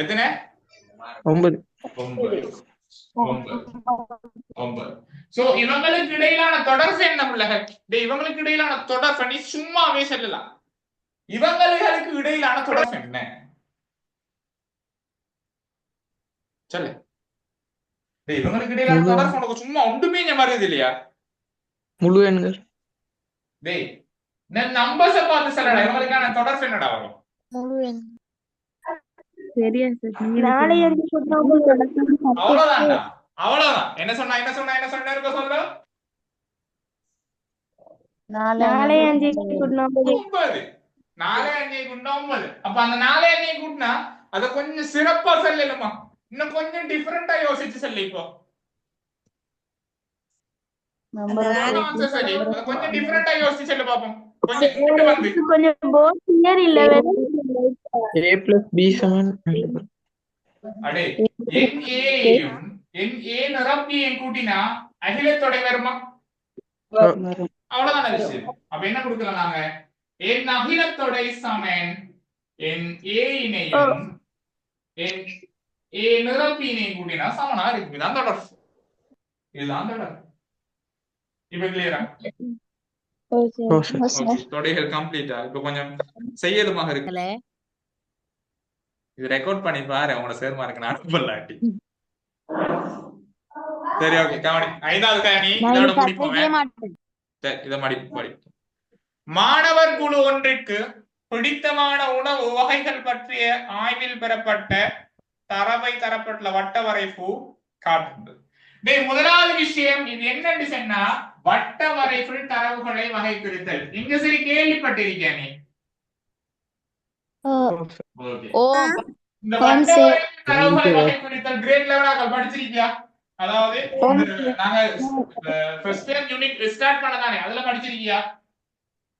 எத்தனை? 9. சோ இவங்களுக்கு இடையிலான தொடர்பு என்ன பிள்ளைகள்? இவங்களுக்கு இடையிலான தொடர்பு நீ சும்மாவே சொல்லலாம். இவங்களுக்கு இடையிலான தொடர்பு என்ன சொல்லு. இவங்களுக்கு இடையிலான தொடர்பு உனக்கு சும்மா ஒன்றுமே வருது இல்லையா? முழு எண்கள். டேய், நம்பர்ஸ் பார்த்து சொல்லடா, இவங்களுக்கான தொடர்பு என்னடா வரும்? சரியா சார், அவ்வளவுதான்டா, அவ்வளவுதான். என்ன சொன்னா இருக்க சொல்ற? 4 5 9. 4 5 9. அப்ப அந்த 4 5 கூட்டினா அத கொஞ்சம் சிறப்பா சொல்லலுமா? இன்னும் கொஞ்சம் டிஃபரெண்டா யோசிச்சு சொல்லு. இப்போ கொஞ்சம் டிஃபரெண்டா யோசிச்சு சொல்லு பாப்போம். கொஞ்சம் போர் கிளியர் இல்ல. A plus B சமன் அடே NA நிரப்பியும் கூட்டினா அகிலத்தொடை வருமா? அவ்வளவுதான விஷயம். அப்ப என்ன கொடுக்கலாம் நாங்க? N அகிலத்தொடை சமன் NA இணையும் A நிரப்பியினையும் கூட்டினா சமனா இருக்கு. இதுதான் தொடர். இப்ப கிளியரா? தொடைகள் கம்ப்ளீட்டா? இப்ப கொஞ்சம் செய்யலுமாக இருக்கு. இது ரெக்கார்ட் பண்ணி பாரு, அவங்களோட சேர்மா இருக்கு. நான் அனுப்பலாட்டி. சரி, ஓகே, கவனி. 5வது கேணி இதோட முடிப்போம். சரி, இத மடி. மாணவர் குழு ஒன்றிற்கு பிடித்தமான உணவு வகைகள் பற்றிய ஆய்வில் பெறப்பட்ட தரப்பட்டுள்ள வட்ட வரைப்பு காட்டுகிறது. முதலாவது விஷயம் இது என்னன்னு சொன்னா, வட்ட வரைப்பில் தரவுகளை வகைபிரித்தல். இங்க சரி கேள்விப்பட்டிருக்கேன் நீ. இந்த வட்ட வரைப்பில் தரவுகளை வகைபிரித்தல் கிரேட் லெவலாக படிச்சிருக்கியா? அதாவது நாங்க ஃபர்ஸ்ட் டைம் யூனிட் ஸ்டார்ட் பண்ணதானே, அதுல படிச்சிருக்கியா?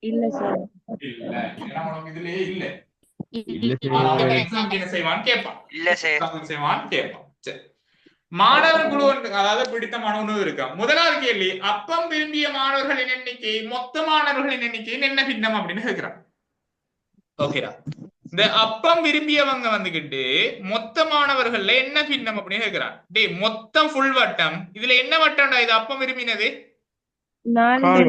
இல்ல சார். இல்ல, ஏன்னா உனக்கு இதுலயே இல்ல. எக்ஸாம் என்ன செய்வான்னு கேட்பான். சரி, மாணவர் குழு அதாவது பிடித்தமான உணவு இருக்கா? முதலாவது கேள்வி, அப்பம் விரும்பிய மாணவர்களின் எண்ணிக்கை மொத்த மாணவர்களின் எண்ணிக்கையில் என்ன பின்னம் அப்படின்னு கேட்கிறான். ஓகேடா, இந்த அப்பம் விரும்பியவங்க வந்துகிட்டு மொத்த மாணவர்கள்ல என்ன பின்னம் அப்படின்னு கேட்கிறான். டே, மொத்தம் ஃபுல் வட்டம். இதுல என்ன வட்டம்டா இது? அப்பம் விரும்பினது கால்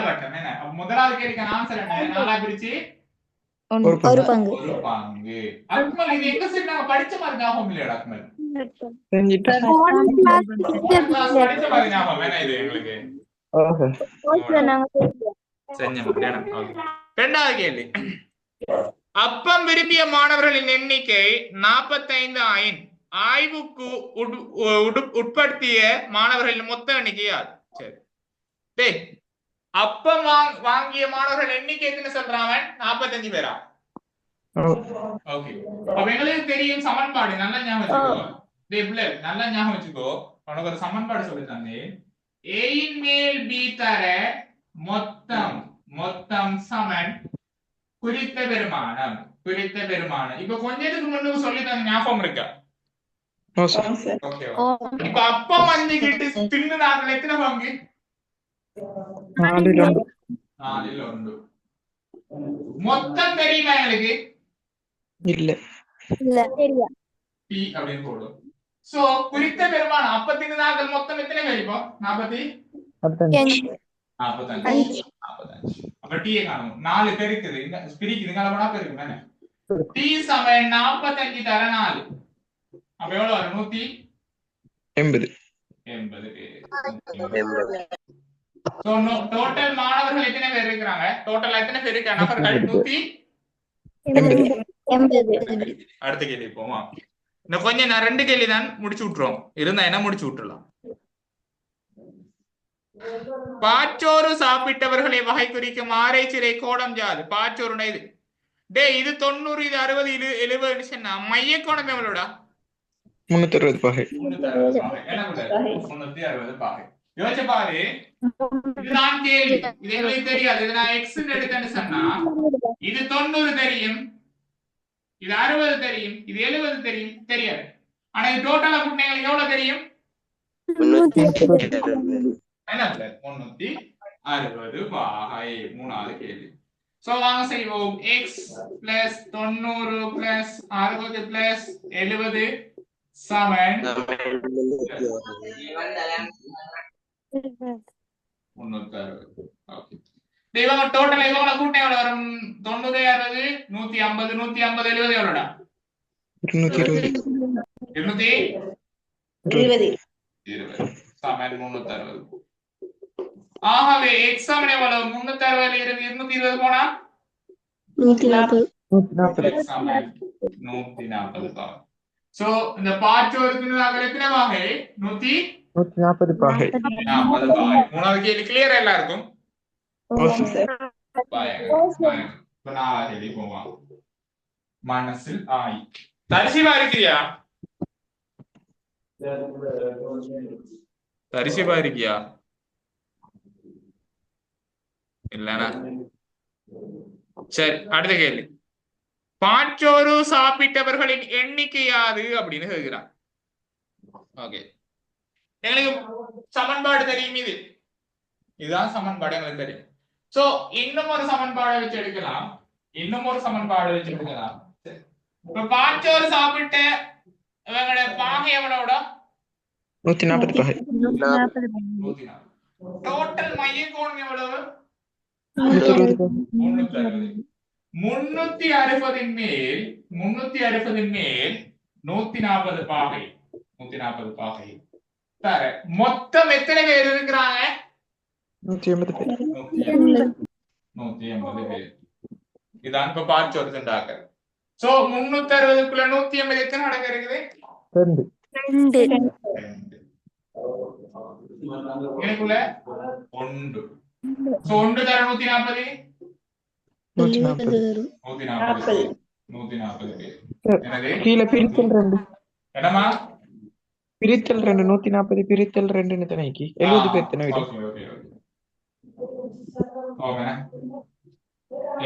வட்டம். என்ன முதலாவது கேள்விக்கான ஆன்சர் என்ன? 4ஆ பிரிச்சு ஒரு பங்கு. அக்மல், இது எங்க சரி நாங்க படிச்ச மாதிரி ஞாபகம் இல்லையா? அக்மல் படிச்ச மாதிரி ஞாபகம் வேணா இது எங்களுக்கு செஞ்ச மாதிரி. 2வது கேள்வி, அப்பம் விரும்பிய மாணவர்களின் எண்ணிக்கை 45 ஆய்வுக்கு உட்படுத்திய மாணவர்களின் மொத்த எண்ணிக்கை யார்? சரி, அப்பம் வாங்கிய மாணவர்கள் எண்ணிக்கை எத்தனை சொல்றாங்க? 45 பேரா? ஓகே, அப்ப எங்களுக்கு தெரியும் சமன்பாடு. நல்லா ஞாபகம் வச்சுக்கோ. நல்லா ஞாபகம் வச்சுக்கோ. உனக்கு ஒரு சமன்பாடு சொல்லி தந்தேன். ஏயின் மேல் பி தர மொத்தம் மொத்தம் சமன் குறித்த பெருமானம் இப்ப கொஞ்சத்துக்கு முன்னுக்கு சொல்லி தந்த ஞாபகம் இருக்கா? No sir. ஓகே இப்ப அப்பா வந்துகிட்டு தின்னுனாங்க எத்தனை பங்கு? 4 4 1 மொத்தம் தெரியுமா எங்களுக்கு? இல்ல. P அப்படின்னு போடும். சோ குறித்த பெருமானம் அப்ப தின்னுனாங்க மொத்தம் எத்தனை பேர்? இப்போ 45 அப்ப T காணும் 4 பெருக்குது இங்க பிரிக்குது கலவனா பெருக்கு தானே T சமம் 45 தர 4 அப்ப எவ்வளவு வரும்? 180 பேர். சோ டோட்டல் மாணவர்கள் எத்தனை பேர் இருக்காங்க? டோட்டல் எத்தனை பேர் இருக்காங்க? நபர்கள் 180. அடுத்த கேள்வி போவோம். இன்னும் கொஞ்சம் நான் 2 கேள்வி தான் முடிச்சு விட்டுறோம். இருந்தா என்ன முடிச்சு விட்டுறலாம். பாச்சோறு சாப்பிட்டவர்களை வகை குறிக்கும் ஆராய்ச்சிறை கோணம் யாது? பாச்சோறுனா இது இது 90 இது 60 இது 70 மைய கோணம் எவ்வளோடா? 360 பாகை. 360 பாகை. யோசிச்சு பாரு, இதுதான் கேள்வி. இது எங்களுக்கு தெரியாது. இது நான் x எடுத்தேன்னு சொன்னா இது 90 தெரியும், இது 60 தெரியும், இது 70 தெரியும், தெரியாது. ஆனா இது டோட்டலா கூட்டினா எங்களுக்கு எவ்வளவு தெரியும்? 360 பாகை. மூணாவது கேள்வி. சோ வாங்க செய்வோம். x plus 90 plus 60 plus 70 சமன் 360. ஓகே. இவங்க டோட்டல் இவங்க கூட்டினா எவ்வளவு வரும்? 90 60 150 150 70 எவ்வளவுடா? 220 சமன் 360. ஆகவே x சமன் எவ்வளவு? 360 இருந்து 220 போனா 140. சமன் 140 பாகை. சோ இந்த பாச்சோருக்கு எத்தனை பாகை? 140 பாகை. 140 பாகை. மூணாவது கேள்வி கிளியரா எல்லாருக்கும்? இப்ப நான் எழுதி போவான் மனசில் ஆய் தரிசிவா இருக்கியா? தரிசிவா இருக்கியா? இல்லனா சரி. அடுத்த கேள்வி. பாச்சோறு சாப்பிட்டவர்களின் எண்ணிக்கை யாது அப்படின்னு கேட்கிறான். ஓகே, எங்களுக்கு சமன்பாடு தெரியும். இதுதான் சமன்பாடு எங்களுக்கு தெரியும். சோ இன்னும் ஒரு சமன்பாடை வச்சு எடுக்கலாம். இப்ப பாச்சோறு சாப்பிட்ட இவங்களோட பாகை எவ்வளவுடா? 140 பாகை. 140. டோட்டல் மைய கோணம் எவ்வளவு? 360 மேல் 140 பாகை. 140 பாகை தர மொத்தம் எத்தனை பேர் இருக்கிறாங்க? 180 பேர். 180 பேர். இதான் இப்ப பாச்சோறு சென்றாங்க. சோ 360க்குள்ள 180 எத்தனை அடங்க இருக்குது? 2. எனக்குள்ள 1. சோ 1 தர 140 பேர். எனவே கீழ பிரித்தல் 2. என்னமா பிரித்தல் 2 140 பிரித்தல் 2 ன்னு தனைக்கு 70 பேர் தனை விடு. ஓகே. ஓகே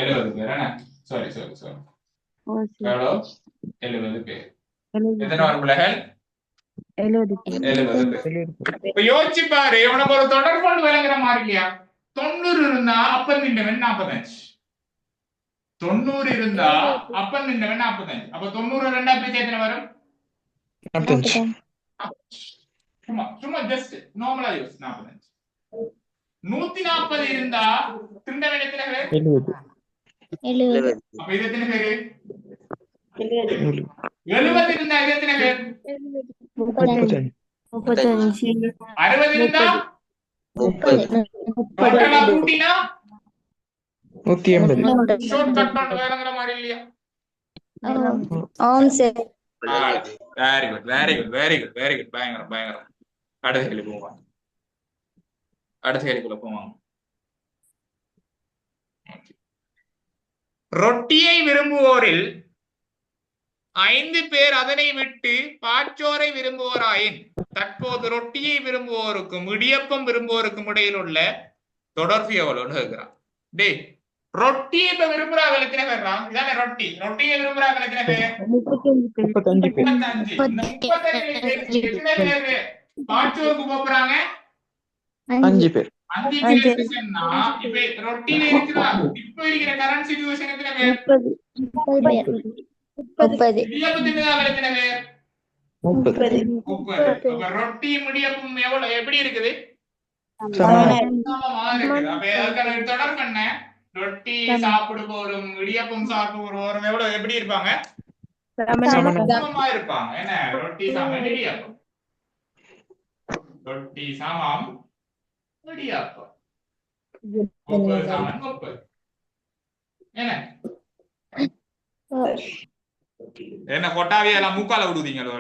70 பேர் என்ன? சாரி. எவ்வளோ? 70 பேர். எத்தனை வரும் பிள்ளைகள்? 70 பேர். இப்ப யோசிச்சு பாரு, உனக்கு ஒரு தொடர்பு விளங்குற மாதிரி இல்லையா? 90 இருந்தா அப்பன் நின்றவன் 45. 90 இருந்தா அப்பன் நின்றவன் 45. அப்ப 90 ரெண்டா பிரிச்சு எத்தனை வரும்? 45. சும்மா ஜஸ்ட் நார்மலா யூஸ் 45. 140 இருந்தா திண்டவன் எத்தனை பேர்? 70. அப்ப இது எத்தனை பேரு? 70 இருந்தா இது எத்தனை பேர்? 35. 60 இருந்தா 30. டோட்டலா கூட்டினா 180. ஷார்ட் கட் பண்ண வேறங்கற மாதிரி இல்லையா? ஆம் சார். Very good. பயங்கரம். அடுத்த கேள்விக்குள்ள போவாங்க. ரொட்டியை விரும்புவோரில் 5 பேர் அதனை விட்டு பாச்சோரை விரும்புவோராயின் தற்போது ரொட்டியை விரும்புவோருக்கும் இடியப்பம் விரும்புவோருக்கும் இடையில் உள்ள தொடர்பு எவ்வளவுன்னு கேட்கிறான். டேய் ரொட்டியை இப்ப விரும்புறாங்க எத்தனை பேர்? இதானே ரொட்டியை விரும்புறாங்க எத்தனை பேர்? 35 பேர். 35. இந்த 35 பேருக்கு எத்தனை பேர் பாச்சோருக்கு போறாங்க? 5 பேர். 5 பேருக்கு சொன்னா இப்ப ரொட்டியில இருக்கிறா இப்ப இருக்கிற கரண்ட் சிச்சுவேஷன் எத்தனை பேர்? 30. இடியப்பத்துக்கு எத்தனை பேர்? 30. 30. அப்ப ரொட்டி இடியப்பம் எவ்வளவு எப்படி இருக்குது? சமமா. சமமா இருக்குது. அப்ப அதுக்கான தொடர்பு என்ன? ரொட்டி சாப்பிடுவோரும் இடியப்பம் சாப்பிடுவோரும் எவ்வளவு எப்படி இருப்பாங்க? சமமா இருப்பாங்க. என்ன ரொட்டி சமம் இடியப்பம், ரொட்டி சமம் இடியப்பம் 30 சமம் 30. என்ன கொட்டாவியெல்லாம் மூக்கால விடுவீங்களோ?